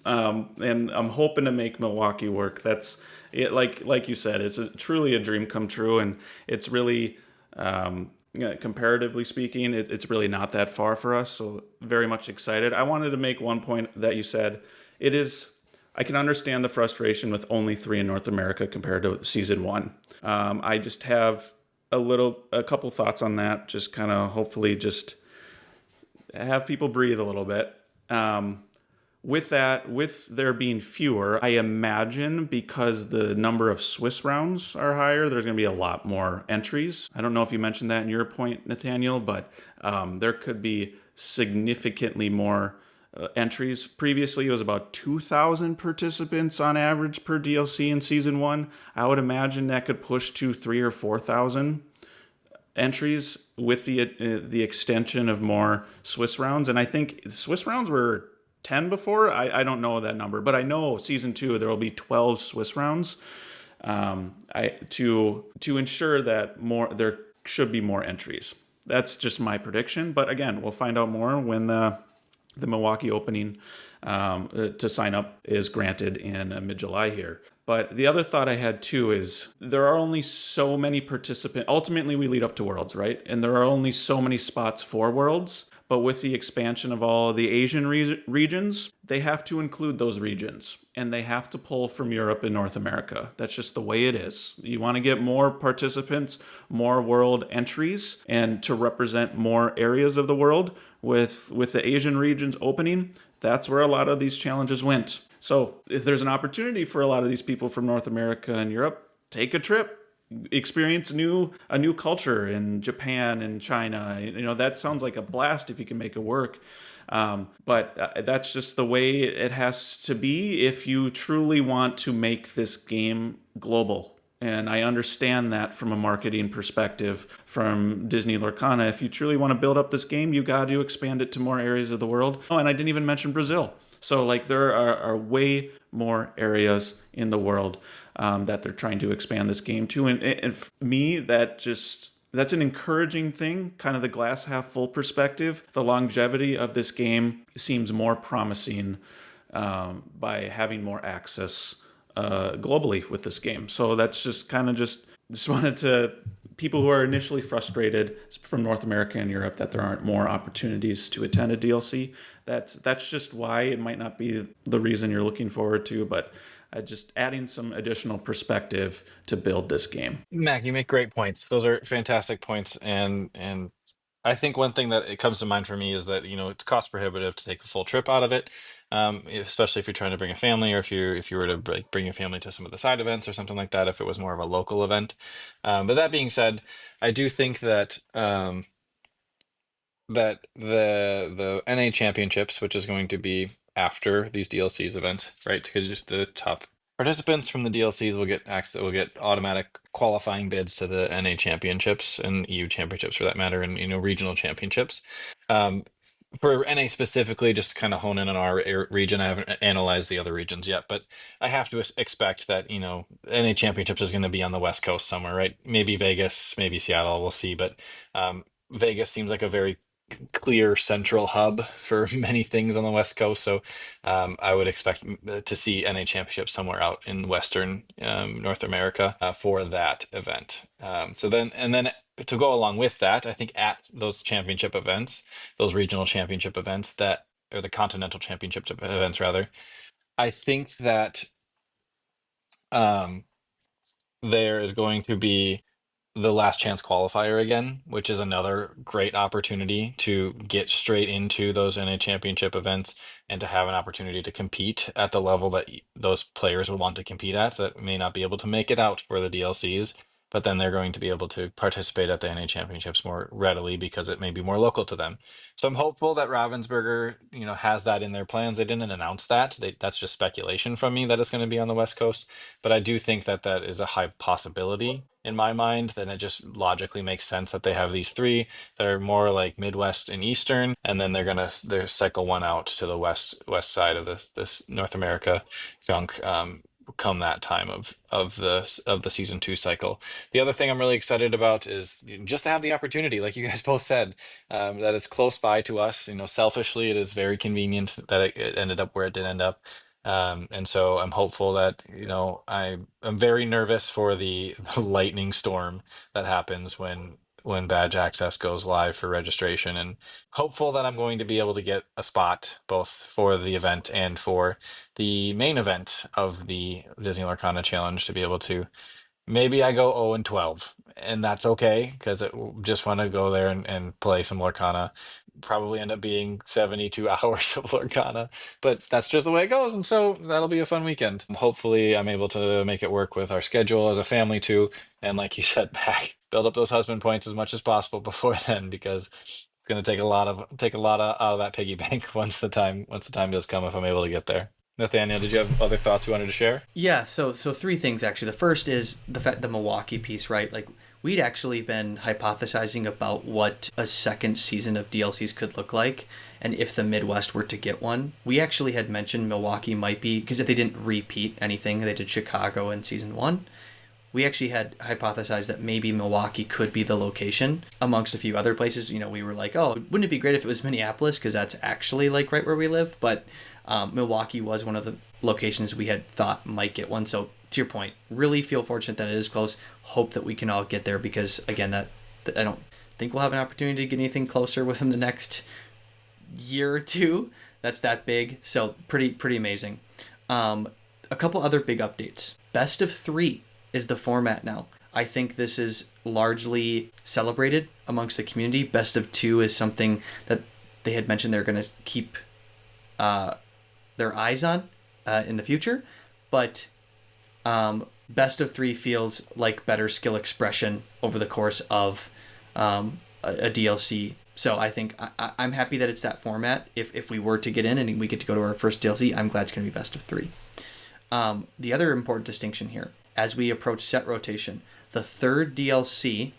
[SPEAKER 1] And I'm hoping to make Milwaukee work. That's it. Like you said, it's truly a dream come true, and it's really. Comparatively speaking, it's really not that far for us, so very much excited. I wanted to make one point that you said. I can understand the frustration with only 3 in North America compared to season 1. I just have a couple thoughts on that, just kind of hopefully just have people breathe a little bit. With there being fewer, I imagine because the number of Swiss rounds are higher, there's going to be a lot more entries. I don't know if you mentioned that in your point, Nathaniel, but there could be significantly more entries. Previously, it was about 2,000 participants on average per DLC in Season 1. I would imagine that could push to 3,000 or 4,000 entries with the extension of more Swiss rounds. And I think Swiss rounds were 10 before. I don't know that number, but I know season 2 there will be 12 Swiss rounds. To ensure that there should be more entries. That's just my prediction. But again, we'll find out more when the Milwaukee opening to sign up is granted in mid-July here. But the other thought I had too is there are only so many participants. Ultimately, we lead up to Worlds, right? And there are only so many spots for Worlds. But with the expansion of all the Asian regions, they have to include those regions. And they have to pull from Europe and North America. That's just the way it is. You want to get more participants, more world entries, and to represent more areas of the world with the Asian regions opening, that's where a lot of these challenges went. So if there's an opportunity for a lot of these people from North America and Europe, take a trip. Experience a new culture in Japan and China. That sounds like a blast if you can make it work. But that's just the way it has to be if you truly want to make this game global. And I understand that from a marketing perspective from Disney Lorcana. If you truly want to build up this game, you got to expand it to more areas of the world. Oh, and I didn't even mention Brazil. So there are way more areas in the world that they're trying to expand this game to. And for me, that's an encouraging thing, kind of the glass half full perspective. The longevity of this game seems more promising by having more access globally with this game. So that's just wanted to, people who are initially frustrated from North America and Europe that there aren't more opportunities to attend a DLC. That's just why. It might not be the reason you're looking forward to, but just adding some additional perspective to build this game.
[SPEAKER 3] Mac, you make great points. Those are fantastic points, and I think one thing that it comes to mind for me is that it's cost prohibitive to take a full trip out of it, especially if you're trying to bring a family, or if you were to bring your family to some of the side events or something like that. If it was more of a local event, but that being said, I do think that that the NA championships, which is going to be after these DLCs events, right? Because just the top participants from the DLCs will get access, will get automatic qualifying bids to the NA championships and EU championships for that matter, and regional championships. For NA specifically, just to kind of hone in on our region, I haven't analyzed the other regions yet, but I have to expect that NA championships is going to be on the West Coast somewhere, right? Maybe Vegas, maybe Seattle, we'll see. But Vegas seems like a very clear central hub for many things on the West Coast, so I would expect to see NA Championship somewhere out in Western North America for that event. So then to go along with that, I think at those championship events, those regional championship events or the continental championship events rather, I think that there is going to be the last chance qualifier again, which is another great opportunity to get straight into those NA championship events and to have an opportunity to compete at the level that those players would want to compete at that may not be able to make it out for the DLCs. but then they're going to be able to participate at the NA championships more readily because it may be more local to them. So I'm hopeful that Ravensburger, has that in their plans. They didn't announce that. That's just speculation from me that it's going to be on the West Coast. But I do think that that is a high possibility in my mind. Then it just logically makes sense that they have these three that are more like Midwest and Eastern, and then they're cycle one out to the west side of this North America chunk. Come that time of the season two cycle. The other thing I'm really excited about is just to have the opportunity, like you guys both said, that it's close by to us. Selfishly, it is very convenient that it ended up where it did end up. And so I'm hopeful that, I'm very nervous for the lightning storm that happens when badge access goes live for registration, and hopeful that I'm going to be able to get a spot both for the event and for the main event of the Disney Lorcana Challenge, to be able to maybe I go 0 and 12, and that's okay because I just want to go there and play some Lorcana. Probably end up being 72 hours of Lorcana, but that's just the way it goes. And so that'll be a fun weekend. Hopefully, I'm able to make it work with our schedule as a family too. And like you said, Mac, build up those husband points as much as possible before then, because it's going to take a lot out of that piggy bank once the time does come, if I'm able to get there. Nathaniel, did you have other thoughts you wanted to share?
[SPEAKER 2] Yeah, so three things actually. The first is the Milwaukee piece, right? Like we'd actually been hypothesizing about what a second season of DLCs could look like, and if the Midwest were to get one. We actually had mentioned Milwaukee might be, because if they didn't repeat anything, they did Chicago in season one. We actually had hypothesized that maybe Milwaukee could be the location amongst a few other places. We were like, oh, wouldn't it be great if it was Minneapolis, because that's actually like right where we live, but Milwaukee was one of the locations we had thought might get one. So to your point, really feel fortunate that it is close. Hope that we can all get there, because again, that I don't think we'll have an opportunity to get anything closer within the next year or two. That's that big. So pretty amazing. A couple other big updates. Best of 3 is the format now. I think this is largely celebrated amongst the community. Best of 2 is something that they had mentioned they're going to keep their eyes on in the future, but best of 3 feels like better skill expression over the course of a DLC. So I think I'm happy that it's that format. If we were to get in and we get to go to our first DLC, I'm glad it's going to be best of 3. The other important distinction here, as we approach set rotation, the third DLC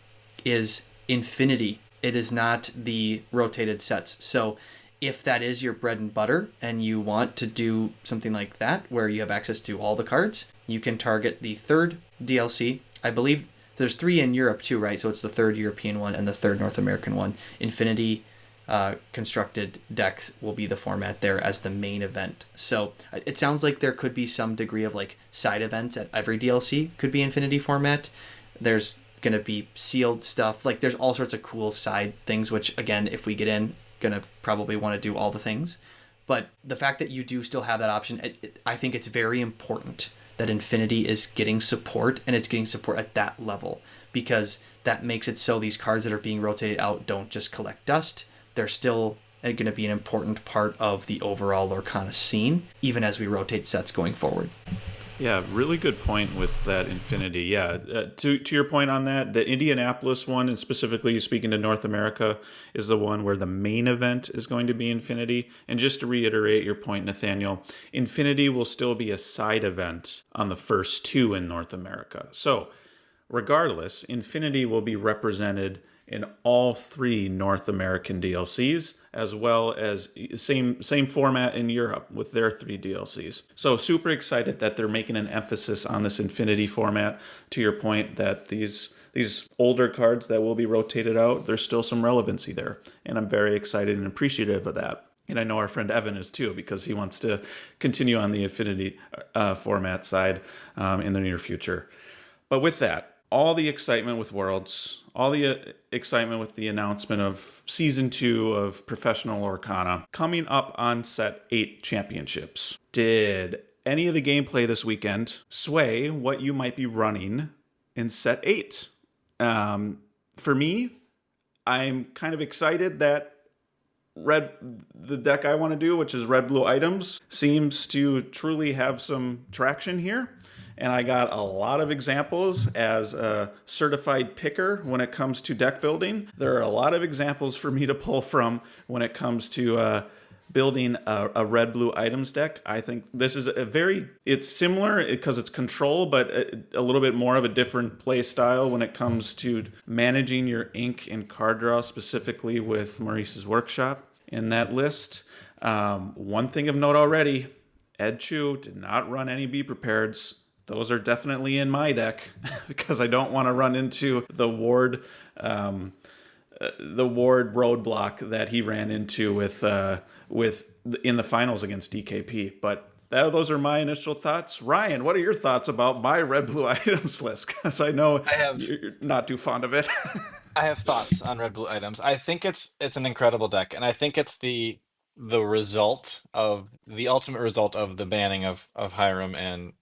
[SPEAKER 2] is Infinity. It is not the rotated sets. So if that is your bread and butter and you want to do something like that where you have access to all the cards, you can target the third DLC. I believe there's 3 in Europe too, right? So it's the third European one and the third North American one. Infinity constructed decks will be the format there as the main event. So it sounds like there could be some degree of like side events at every DLC could be Infinity format. There's going to be sealed stuff. Like there's all sorts of cool side things, which again, if we get in, gonna probably want to do all the things. But the fact that you do still have that option, I think it's very important that Infinity is getting support, and it's getting support at that level, because that makes it so these cards that are being rotated out don't just collect dust. They're still going to be an important part of the overall Lorcana scene, even as we rotate sets going forward.
[SPEAKER 1] Yeah, really good point with that Infinity. Yeah, to your point on that, the Indianapolis one, and specifically speaking to North America, is the one where the main event is going to be Infinity. And just to reiterate your point, Nathaniel, Infinity will still be a side event on the first 2 in North America. So regardless, Infinity will be represented in all 3 North American DLCs, as well as same format in Europe with their 3 DLCs. So super excited that they're making an emphasis on this Infinity format. To your point that these older cards that will be rotated out, there's still some relevancy there. And I'm very excited and appreciative of that. And I know our friend Evan is too, because he wants to continue on the Infinity format side in the near future. But with that, all the excitement with Worlds, all the excitement with the announcement of Season 2 of Professional Lorcana coming up on Set 8 Championships. Did any of the gameplay this weekend sway what you might be running in Set 8? For me, I'm kind of excited that the deck I want to do, which is red-blue items, seems to truly have some traction here. and I got a lot of examples as a certified picker when it comes to deck building. There are a lot of examples for me to pull from when it comes to building a red blue items deck. I think this is it's similar because it's control, but a little bit more of a different play style when it comes to managing your ink and card draw, specifically with Maurice's workshop in that list. One thing of note already, Ed Chu did not run any Be Prepareds. Those are definitely in my deck because I don't want to run into the Ward roadblock that he ran into with in the finals against DKP. But those are my initial thoughts. Ryan, what are your thoughts about my red blue items list? Because I know you're not too fond of it.
[SPEAKER 3] I have thoughts on red blue items. I think it's an incredible deck, and I think it's the ultimate result of the banning of Hiram and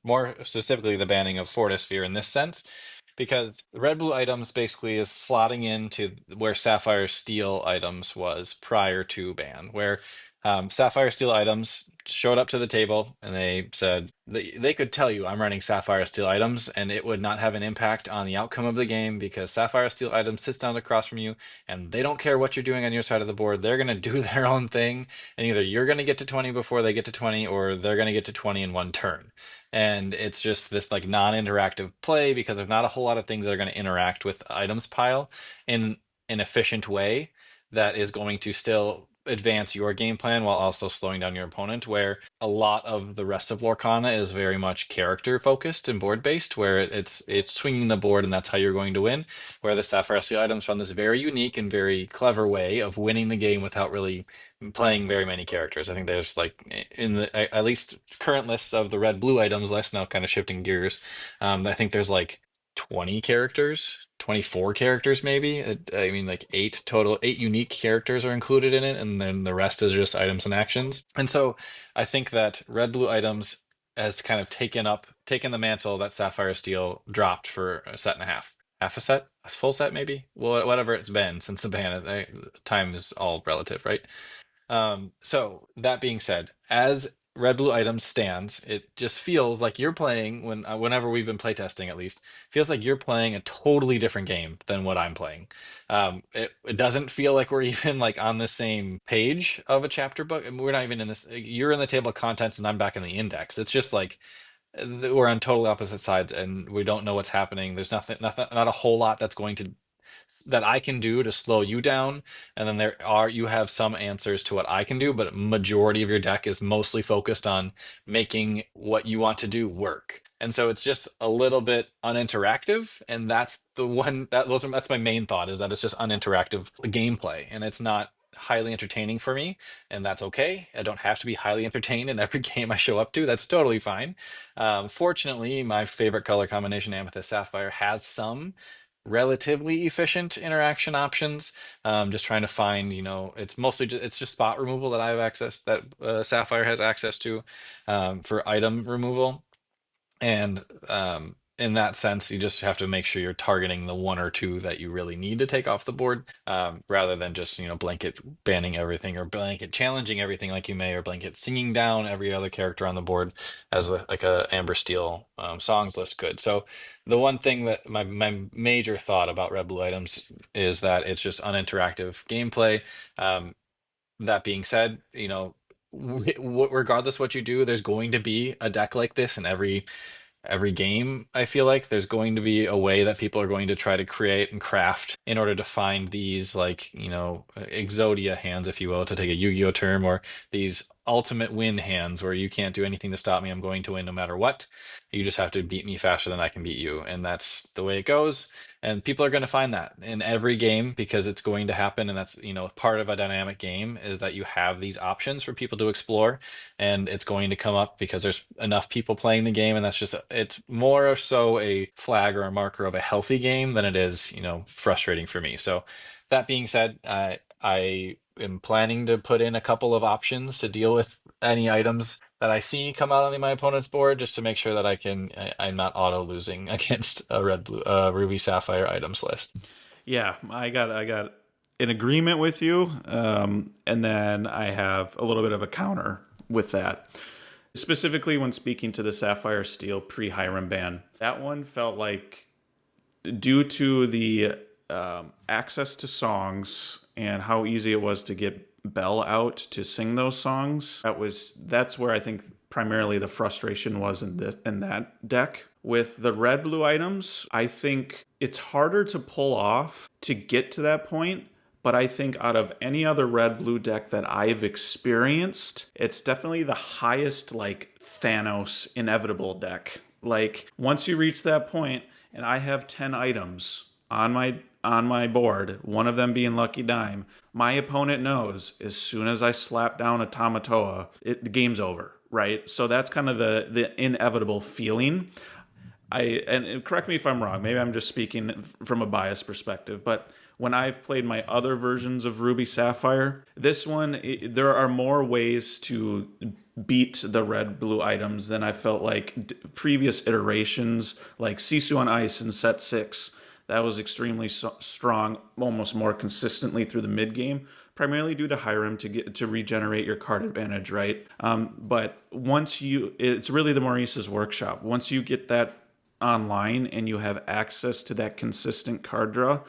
[SPEAKER 3] more specifically the banning of Fortisphere in this sense, because red blue items basically is slotting into where Sapphire Steel items was prior to ban, where Sapphire Steel items showed up to the table and they said they could tell you I'm running Sapphire Steel items and it would not have an impact on the outcome of the game because Sapphire Steel items sits down across from you and they don't care what you're doing on your side of the board. They're going to do their own thing, and either you're going to get to 20 before they get to 20 or they're going to get to 20 in one turn. And it's just this like non-interactive play because there's not a whole lot of things that are going to interact with items pile in an efficient way that is going to still advance your game plan while also slowing down your opponent, where a lot of the rest of Lorcana is very much character focused and board based, where it's swinging the board and that's how you're going to win, where the Sapphire Steel items found this very unique and very clever way of winning the game without really playing very many characters. I think there's like in the at least current lists of the red blue items list, now kind of shifting gears, I think there's like 20 characters, 24 characters maybe. I mean, like eight unique characters are included in it, and then the rest is just items and actions. And so I think that red blue items has kind of taken the mantle that Sapphire Steel dropped for a set and a half. Half a set, a full set maybe, well, whatever it's been since the ban. Time is all relative, right? So that being said, as red blue items stands, it just feels like you're playing whenever we've been playtesting, at least feels like you're playing a totally different game than what I'm playing. It doesn't feel like we're even like on the same page of a chapter book, and we're not even in this. You're in the table of contents and I'm back in the index. It's just like we're on totally opposite sides and we don't know what's happening. There's nothing, not a whole lot that I can do to slow you down. And then you have some answers to what I can do, but majority of your deck is mostly focused on making what you want to do work. And so it's just a little bit uninteractive. And that's that's my main thought, is that it's just uninteractive gameplay and it's not highly entertaining for me, and that's okay. I don't have to be highly entertained in every game I show up to. That's totally fine. Fortunately, my favorite color combination, Amethyst Sapphire, has some relatively efficient interaction options. Just trying to find, it's just spot removal that I have access, that Sapphire has access to, for item removal. And in that sense, you just have to make sure you're targeting the one or two that you really need to take off the board, rather than just, blanket banning everything or blanket challenging everything like you may, or blanket singing down every other character on the board as like a Amber Steel songs list could. So the one thing that my major thought about red blue items is that it's just uninteractive gameplay. That being said, regardless what you do, there's going to be a deck like this in every game. I feel like there's going to be a way that people are going to try to create and craft in order to find these, like, Exodia hands, if you will, to take a Yu-Gi-Oh term, or these ultimate win hands where you can't do anything to stop me. I'm going to win no matter what. You just have to beat me faster than I can beat you. And that's the way it goes. And people are going to find that in every game because it's going to happen. And that's, part of a dynamic game is that you have these options for people to explore, and it's going to come up because there's enough people playing the game. And it's more so a flag or a marker of a healthy game than it is, frustrating for me. So that being said, I am planning to put in a couple of options to deal with any items that I see come out on my opponent's board, just to make sure that I'm not auto losing against a red blue ruby sapphire items list.
[SPEAKER 1] Yeah, I got an agreement with you, and then I have a little bit of a counter with that. specifically when speaking to the Sapphire Steel pre-Hiram ban. That one felt like, due to the access to songs and how easy it was to get Belle out to sing those songs, that's where I think primarily the frustration was in that deck. With the red blue items, I think it's harder to pull off to get to that point. But I think out of any other red blue deck that I've experienced, it's definitely the highest like Thanos inevitable deck. Like once you reach that point, and I have 10 items on my board, one of them being Lucky Dime, my opponent knows as soon as I slap down a Tamatoa, the game's over, right? So that's kind of the inevitable feeling. And correct me if I'm wrong, maybe I'm just speaking from a biased perspective, but when I've played my other versions of Ruby Sapphire, this one, there are more ways to beat the red blue items than I felt like previous iterations, like Sisu on Ice in set 6. That was extremely strong, almost more consistently through the mid game, primarily due to Hiram to regenerate your card advantage, right? But it's really the Maurice's workshop. Once you get that online and you have access to that consistent card draw,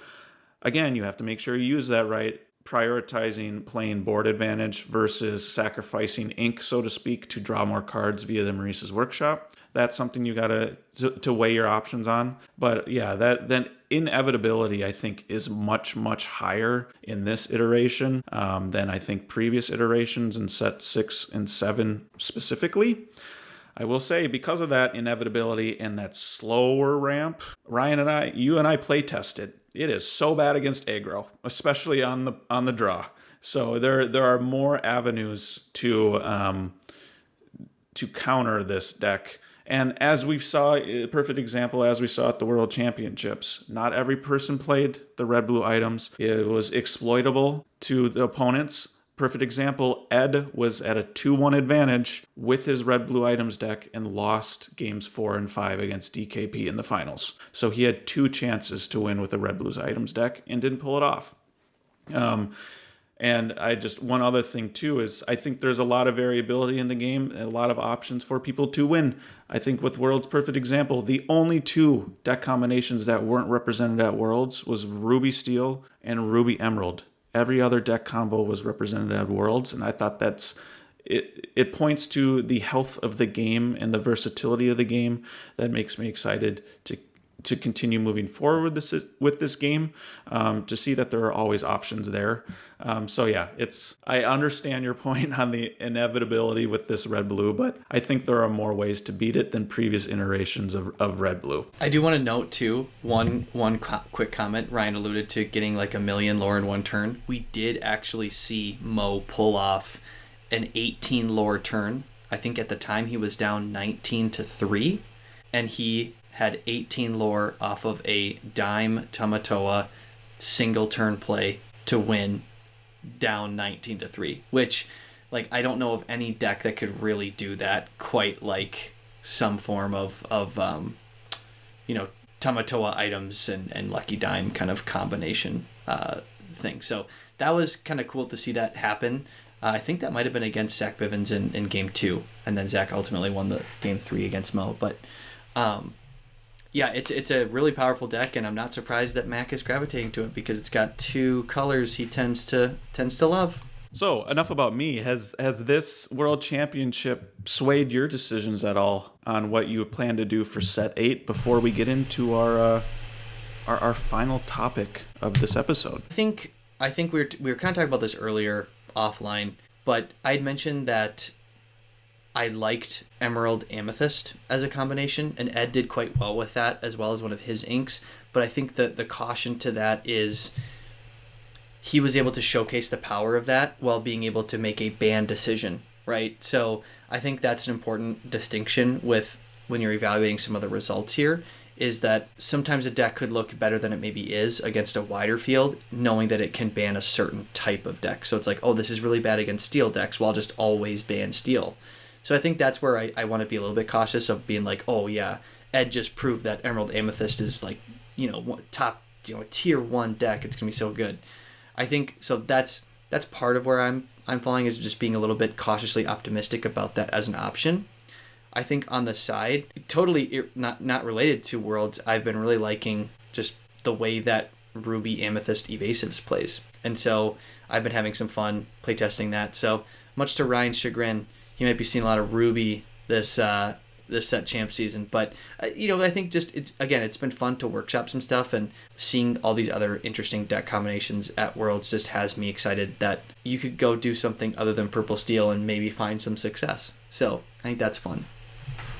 [SPEAKER 1] again, you have to make sure you use that right, prioritizing playing board advantage versus sacrificing ink, so to speak, to draw more cards via the Maurice's workshop. That's something you got to weigh your options on. But yeah, then inevitability, I think, is much, much higher in this iteration than I think previous iterations in set 6 and 7 specifically. I will say, because of that inevitability and that slower ramp, you and I play tested. It is so bad against aggro, especially on the draw. So there are more avenues to counter this deck. And as we saw, a perfect example, as we saw at the World Championships, not every person played the red-blue items. It was exploitable to the opponents. Perfect example, Ed was at a 2-1 advantage with his red-blue items deck and lost games 4 and 5 against DKP in the finals. So he had 2 chances to win with a red-blues items deck and didn't pull it off. And one other thing too is I think there's a lot of variability in the game and a lot of options for people to win. I think with Worlds, perfect example, the only 2 deck combinations that weren't represented at Worlds was Ruby Steel and Ruby Emerald. Every other deck combo was represented at Worlds, and I thought it points to the health of the game and the versatility of the game that makes me excited to continue moving forward with this game, to see that there are always options there. So yeah, I understand your point on the inevitability with this red-blue, but I think there are more ways to beat it than previous iterations of red-blue.
[SPEAKER 2] I do want to note too, one quick comment. Ryan alluded to getting like 1 million lore in one turn. We did actually see Mo pull off an 18 lore turn. I think at the time he was down 19-3, and he had 18 lore off of a dime Tamatoa single turn play to win down 19-3, which, like, I don't know of any deck that could really do that quite like some form of Tamatoa items and Lucky Dime kind of combination thing. So that was kind of cool to see that happen. I think that might have been against Zach Bivens in game 2, and then Zach ultimately won the game 3 against Mo. But yeah, it's a really powerful deck, and I'm not surprised that Mack is gravitating to it because it's got 2 colors he tends to love.
[SPEAKER 1] So enough about me. Has this World Championship swayed your decisions at all on what you plan to do for set 8 before we get into our final topic of this episode?
[SPEAKER 2] I think we were kind of talking about this earlier offline, but I'd mentioned that I liked Emerald Amethyst as a combination, and Ed did quite well with that as well as one of his inks. But I think that the caution to that is he was able to showcase the power of that while being able to make a ban decision, right? So I think that's an important distinction with when you're evaluating some of the results here, is that sometimes a deck could look better than it maybe is against a wider field, knowing that it can ban a certain type of deck. So it's like, oh, this is really bad against steel decks, well, I'll just always ban steel. So I think that's where I want to be a little bit cautious of being like, oh yeah, Ed just proved that Emerald Amethyst is like, top, tier 1 deck. It's gonna be so good. I think so. That's part of where I'm falling, is just being a little bit cautiously optimistic about that as an option. I think on the side, totally not related to Worlds, I've been really liking just the way that Ruby Amethyst Evasives plays. And so I've been having some fun playtesting that. So much to Ryan's chagrin, he might be seeing a lot of Ruby this set champ season. But I think just it's been fun to workshop some stuff, and seeing all these other interesting deck combinations at Worlds just has me excited that you could go do something other than purple steel and maybe find some success. So I think that's fun.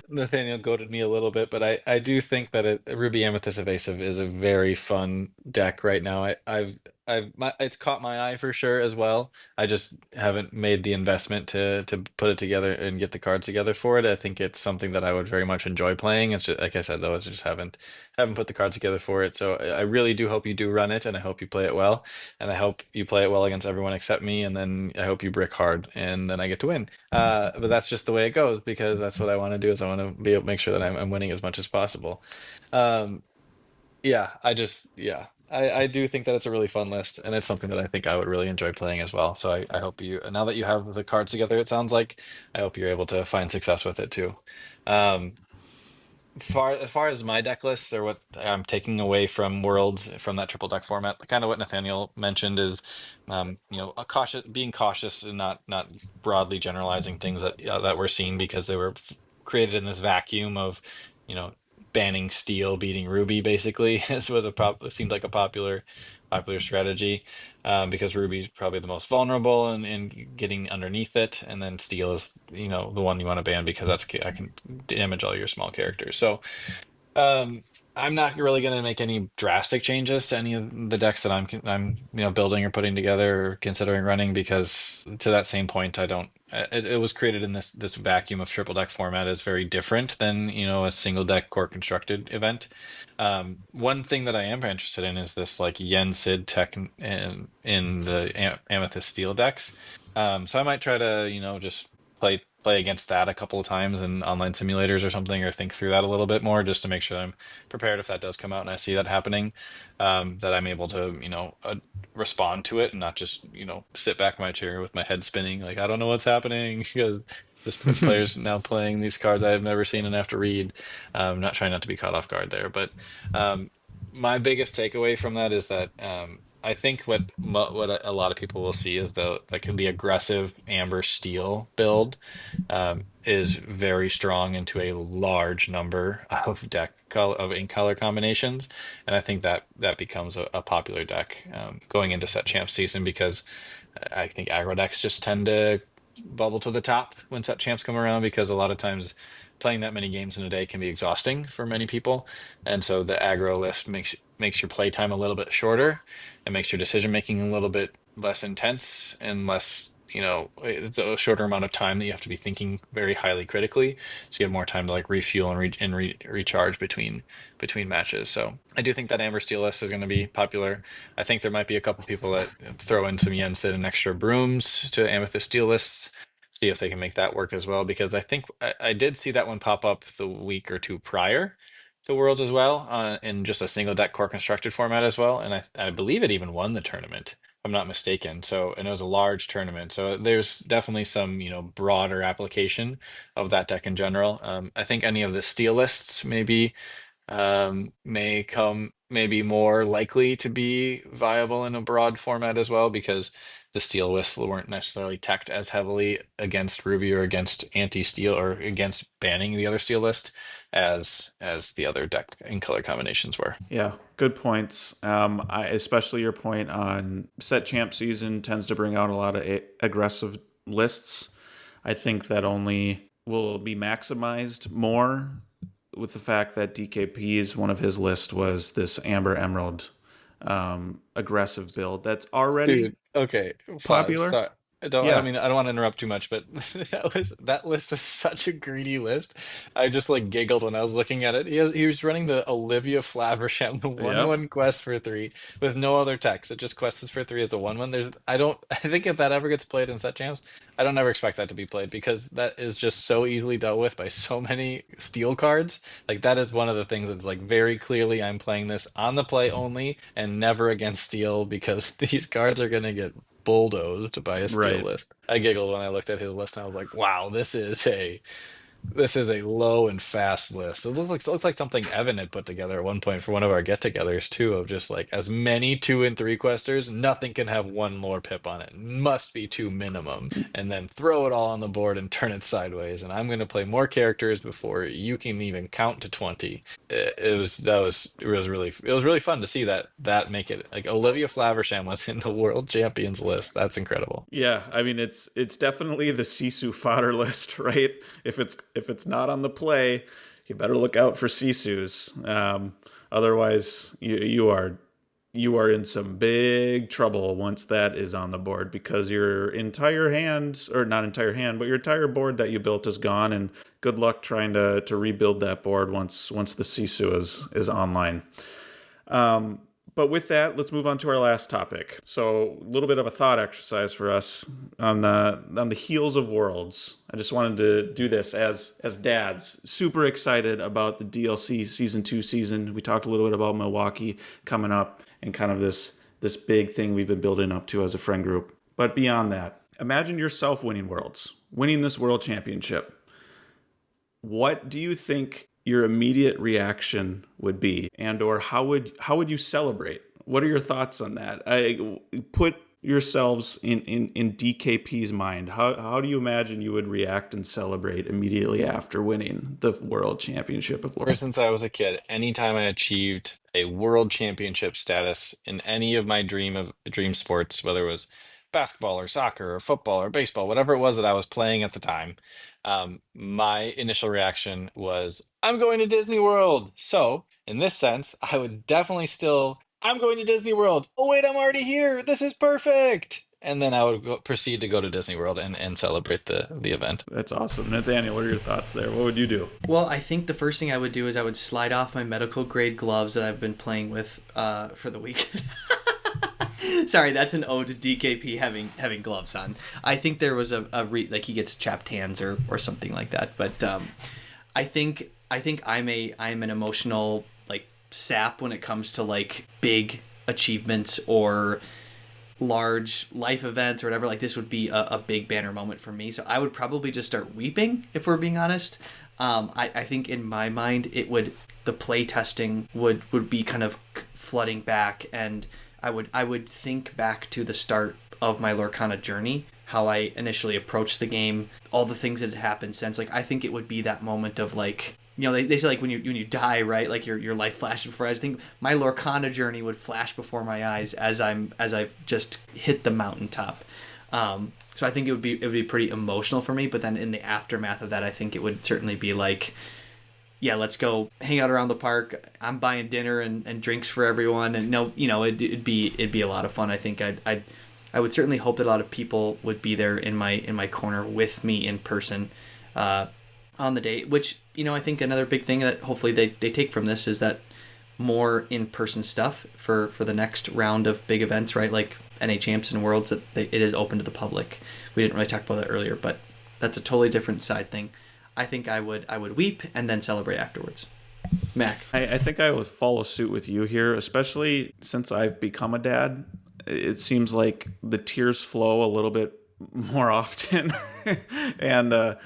[SPEAKER 3] Nathaniel goaded me a little bit, but I do think that Ruby Amethyst Evasive is a very fun deck right now. It's caught my eye for sure as well. I just haven't made the investment to put it together and get the cards together for it. I think it's something that I would very much enjoy playing. It's just, like I said though, I just haven't put the cards together for it. So I really do hope you do run it, and I hope you play it well, and I hope you play it well against everyone except me, and then I hope you brick hard, and then I get to win. But that's just the way it goes, because that's what I want to do, is I want to be able to make sure that I'm winning as much as possible. Um, yeah, I do think that it's a really fun list, and it's something that I think I would really enjoy playing as well. So I hope you, now that you have the cards together, it sounds like, I hope you're able to find success with it too. Um, as far as my deck lists, or what I'm taking away from Worlds, from that triple deck format, kind of what Nathaniel mentioned is, being cautious and not broadly generalizing things that we're seeing, because they were created in this vacuum of, you know, banning Steel, beating Ruby. Basically, this was it seemed like a popular strategy, because Ruby's probably the most vulnerable and getting underneath it, and then Steel is, the one you want to ban, because I can damage all your small characters. So um, I'm not really going to make any drastic changes to any of the decks that I'm building or putting together or considering running, because to that same point, I don't. It was created in this vacuum of triple deck format, is very different than a single deck core constructed event. One thing that I am very interested in is this like Yen Sid tech in the Amethyst Steel decks. So I might try to just play against that a couple of times in online simulators or something, or think through that a little bit more, just to make sure that I'm prepared if that does come out and I see that happening, that I'm able to respond to it, and not just sit back in my chair with my head spinning like I don't know what's happening, because this player's now playing these cards I've never seen and have to read. Not trying not to be caught off guard there, but um, my biggest takeaway from that is that, I think what a lot of people will see is the aggressive Amber Steel build, is very strong into a large number of ink color combinations, and I think that becomes a popular deck, going into set champ season, because I think aggro decks just tend to bubble to the top when set champs come around, because a lot of times playing that many games in a day can be exhausting for many people, and so the aggro list makes your playtime a little bit shorter, and makes your decision making a little bit less intense, and less, it's a shorter amount of time that you have to be thinking very highly critically, so you have more time to like refuel and recharge between matches. So I do think that Amber Steel list is going to be popular. I think there might be a couple people that throw in some Yensid and extra brooms to Amethyst Steel lists, see if they can make that work as well, because I think I did see that one pop up the week or two prior to Worlds as well, in just a single deck core constructed format as well, and I believe it even won the tournament, if I'm not mistaken. So, and it was a large tournament, so there's definitely some broader application of that deck in general. I think any of the Steel lists maybe, may be more likely to be viable in a broad format as well, because the Steel lists weren't necessarily teched as heavily against Ruby, or against anti-Steel, or against banning the other Steel list, as the other deck and color combinations were.
[SPEAKER 1] Yeah, good points. Especially your point on set champ season tends to bring out a lot of aggressive lists. I think that only will be maximized more with the fact that DKP's one of his list was this Amber Emerald, aggressive build that's already
[SPEAKER 3] Dude, okay, pause.
[SPEAKER 1] popular.
[SPEAKER 3] Sorry. I
[SPEAKER 1] Yeah,
[SPEAKER 3] mean, I don't want to interrupt too much, but that list was such a greedy list. I just like giggled when I was looking at it. He was running the Olivia Flaversham, the
[SPEAKER 1] yep.
[SPEAKER 3] 1/1 quest for three, with no other text. It just quests for three as a 1/1. I think if that ever gets played in set champs, I don't ever expect that to be played, because that is just so easily dealt with by so many Steel cards. Like, that is one of the things that's like very clearly, I'm playing this on the play only and never against Steel, because these cards are gonna get bulldozed by a Steel
[SPEAKER 1] Right.
[SPEAKER 3] list. I giggled when I looked at his list, and I was like, wow, this is a This is a low and fast list. It looked like something Evan had put together at one point for one of our get-togethers too, of just like as many 2 and 3 questers. Nothing can have one lore pip on it. Must be two minimum, and then throw it all on the board and turn it sideways. And I'm going to play more characters before you can even count to 20. It was really fun to see that make it like Olivia Flaversham was in the World Champions list. That's incredible.
[SPEAKER 1] Yeah, I mean it's definitely the Sisu fodder list, right? If it's not on the play, you better look out for Sisus. Otherwise, you are in some big trouble once that is on the board, because your entire hand, or not entire hand, but your entire board that you built is gone, and good luck trying to rebuild that board once the Sisu is online. But with that, let's move on to our last topic. So a little bit of a thought exercise for us on the heels of Worlds. I just wanted to do this as dads, super excited about the DLC season 2 season. We talked a little bit about Milwaukee coming up and kind of this big thing we've been building up to as a friend group. But beyond that, imagine yourself winning Worlds, winning this World Championship. What do you think your immediate reaction would be, and or how would you celebrate? What are your thoughts on that? I put yourselves in DKP's mind. How do you imagine you would react and celebrate immediately after winning the World Championship of
[SPEAKER 3] Ever
[SPEAKER 1] Lorcana?
[SPEAKER 3] since I was a kid, anytime I achieved a world championship status in any of my dream sports, whether it was basketball or soccer or football or baseball, whatever it was that I was playing at the time, my initial reaction was, I'm going to Disney World. So, in this sense, I would definitely still, I'm going to Disney World. Oh, wait, I'm already here. This is perfect. And then I would proceed to go to Disney World and celebrate the event.
[SPEAKER 1] That's awesome. Nathaniel, what are your thoughts there? What would you do?
[SPEAKER 2] Well, I think the first thing I would do is I would slide off my medical grade gloves that I've been playing with for the weekend. Sorry, that's an ode to DKP having gloves on. I think there was like he gets chapped hands or something like that. But I think I'm an emotional like sap when it comes to like big achievements or large life events or whatever. Like this would be a big banner moment for me. So I would probably just start weeping, if we're being honest. I think in my mind the play testing would be kind of flooding back, and I would think back to the start of my Lorcana journey, how I initially approached the game, all the things that had happened since. Like I think it would be that moment of like, you know, they say like when you die, right? Like your life flashes before your eyes. I think my Lorcana journey would flash before my eyes as I've just hit the mountaintop. So I think it would be pretty emotional for me. But then in the aftermath of that, I think it would certainly be like, yeah, let's go hang out around the park. I'm buying dinner and drinks for everyone, and it'd be a lot of fun. I think I would certainly hope that a lot of people would be there in my corner with me in person on the day. Which I think another big thing that hopefully they take from this is that more in person stuff for the next round of big events, right? Like NA Champs and Worlds, that it is open to the public. We didn't really talk about that earlier, but that's a totally different side thing. I think I would weep and then celebrate afterwards. Mac.
[SPEAKER 1] I think I would follow suit with you here, especially since I've become a dad. It seems like the tears flow a little bit more often, and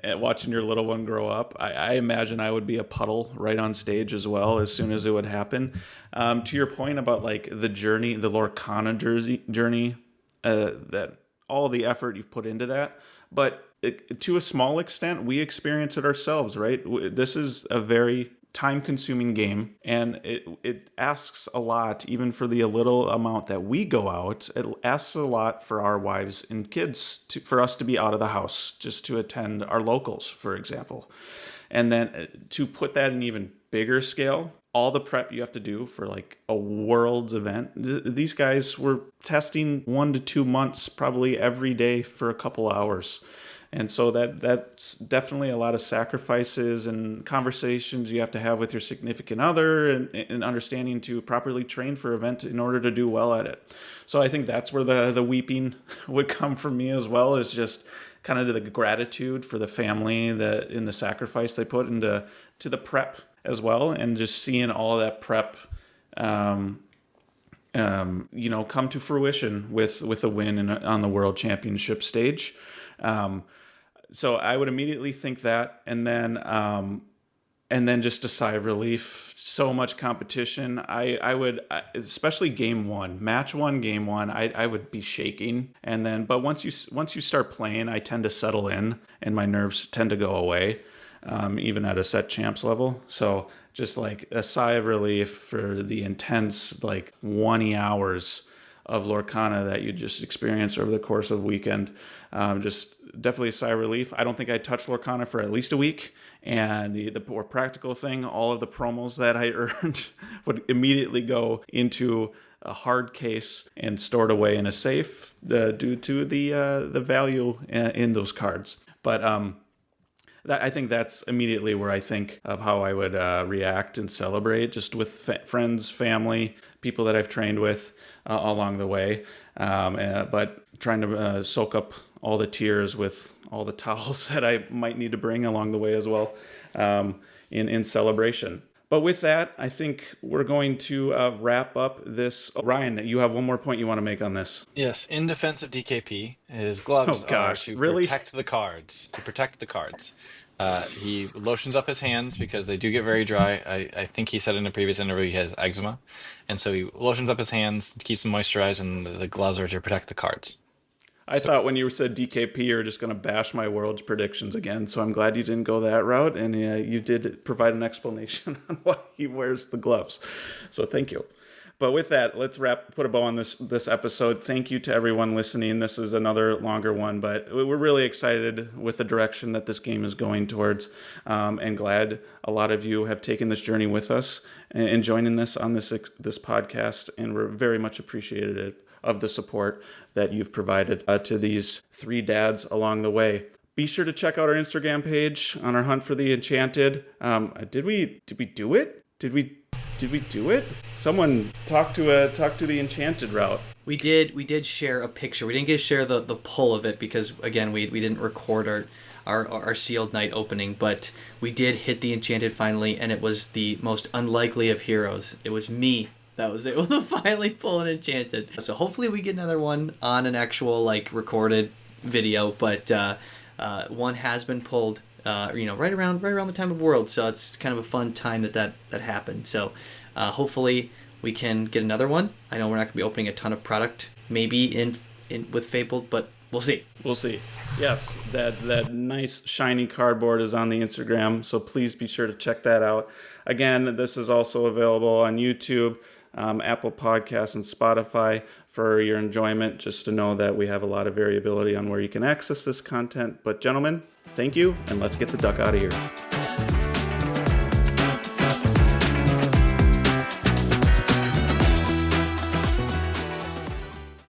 [SPEAKER 1] watching your little one grow up, I imagine I would be a puddle right on stage as well as soon as it would happen. To your point about like the journey, the Lorcana journey, that all the effort you've put into that, but to a small extent, we experience it ourselves, right? This is a very time-consuming game, and it asks a lot, even for the little amount that we go out. It asks a lot for our wives and kids for us to be out of the house, just to attend our locals, for example. And then to put that in even bigger scale, all the prep you have to do for like a Worlds event. These guys were testing 1 to 2 months, probably every day for a couple hours. And so that's definitely a lot of sacrifices and conversations you have to have with your significant other, and understanding to properly train for an event in order to do well at it. So I think that's where the weeping would come from me as well, is just kind of the gratitude for the family that in the sacrifice they put into the prep as well, and just seeing all that prep come to fruition with a win on the World Championship stage. So I would immediately think that, and then just a sigh of relief. So much competition. I would, especially match one, game one, I would be shaking. And then, but once you start playing, I tend to settle in and my nerves tend to go away, even at a set champs level. So just like a sigh of relief for the intense, like 20 hours of Lorcana that you just experience over the course of a weekend. Just definitely a sigh of relief. I don't think I touched Lorcana for at least a week. And the more practical thing, all of the promos that I earned would immediately go into a hard case and stored away in a safe due to the value in those cards. But I think that's immediately where I think of how I would react and celebrate, just with friends, family, people that I've trained with along the way. But trying to soak up all the tears with all the towels that I might need to bring along the way as well in celebration. But with that, I think we're going to wrap up this. Ryan, you have one more point you want to make on this.
[SPEAKER 3] Yes, in defense of DKP, his gloves are to
[SPEAKER 1] really?
[SPEAKER 3] protect the cards. He lotions up his hands because they do get very dry. I think he said in a previous interview he has eczema. And so he lotions up his hands, keeps them moisturized, and the gloves are to protect the cards.
[SPEAKER 1] I thought when you said DKP, you were just going to bash my world's predictions again. So I'm glad you didn't go that route. And you did provide an explanation on why he wears the gloves. So thank you. But with that, let's put a bow on this episode. Thank you to everyone listening. This is another longer one, but we're really excited with the direction that this game is going towards, and glad a lot of you have taken this journey with us and joining us on this podcast. And we're very much appreciative of the support that you've provided to these three dads along the way. Be sure to check out our Instagram page on our hunt for the Enchanted. Did we do it? Did we do it? Someone talk to the Enchanted route.
[SPEAKER 2] We did share a picture. We didn't get to share the pull of it because again we didn't record our sealed night opening, but we did hit the Enchanted finally, and it was the most unlikely of heroes. It was me that was able to finally pull an Enchanted. So hopefully we get another one on an actual recorded video, but one has been pulled right around the time of World, so it's kind of a fun time that happened. So hopefully we can get another one. I know we're not going to be opening a ton of product maybe in with Fabled, but we'll see.
[SPEAKER 1] Yes, that nice shiny cardboard is on the Instagram, so please be sure to check that out. Again, this is also available on YouTube, Apple Podcasts, and Spotify for your enjoyment, just to know that we have a lot of variability on where you can access this content. But gentlemen, thank you, and let's get the duck out of here.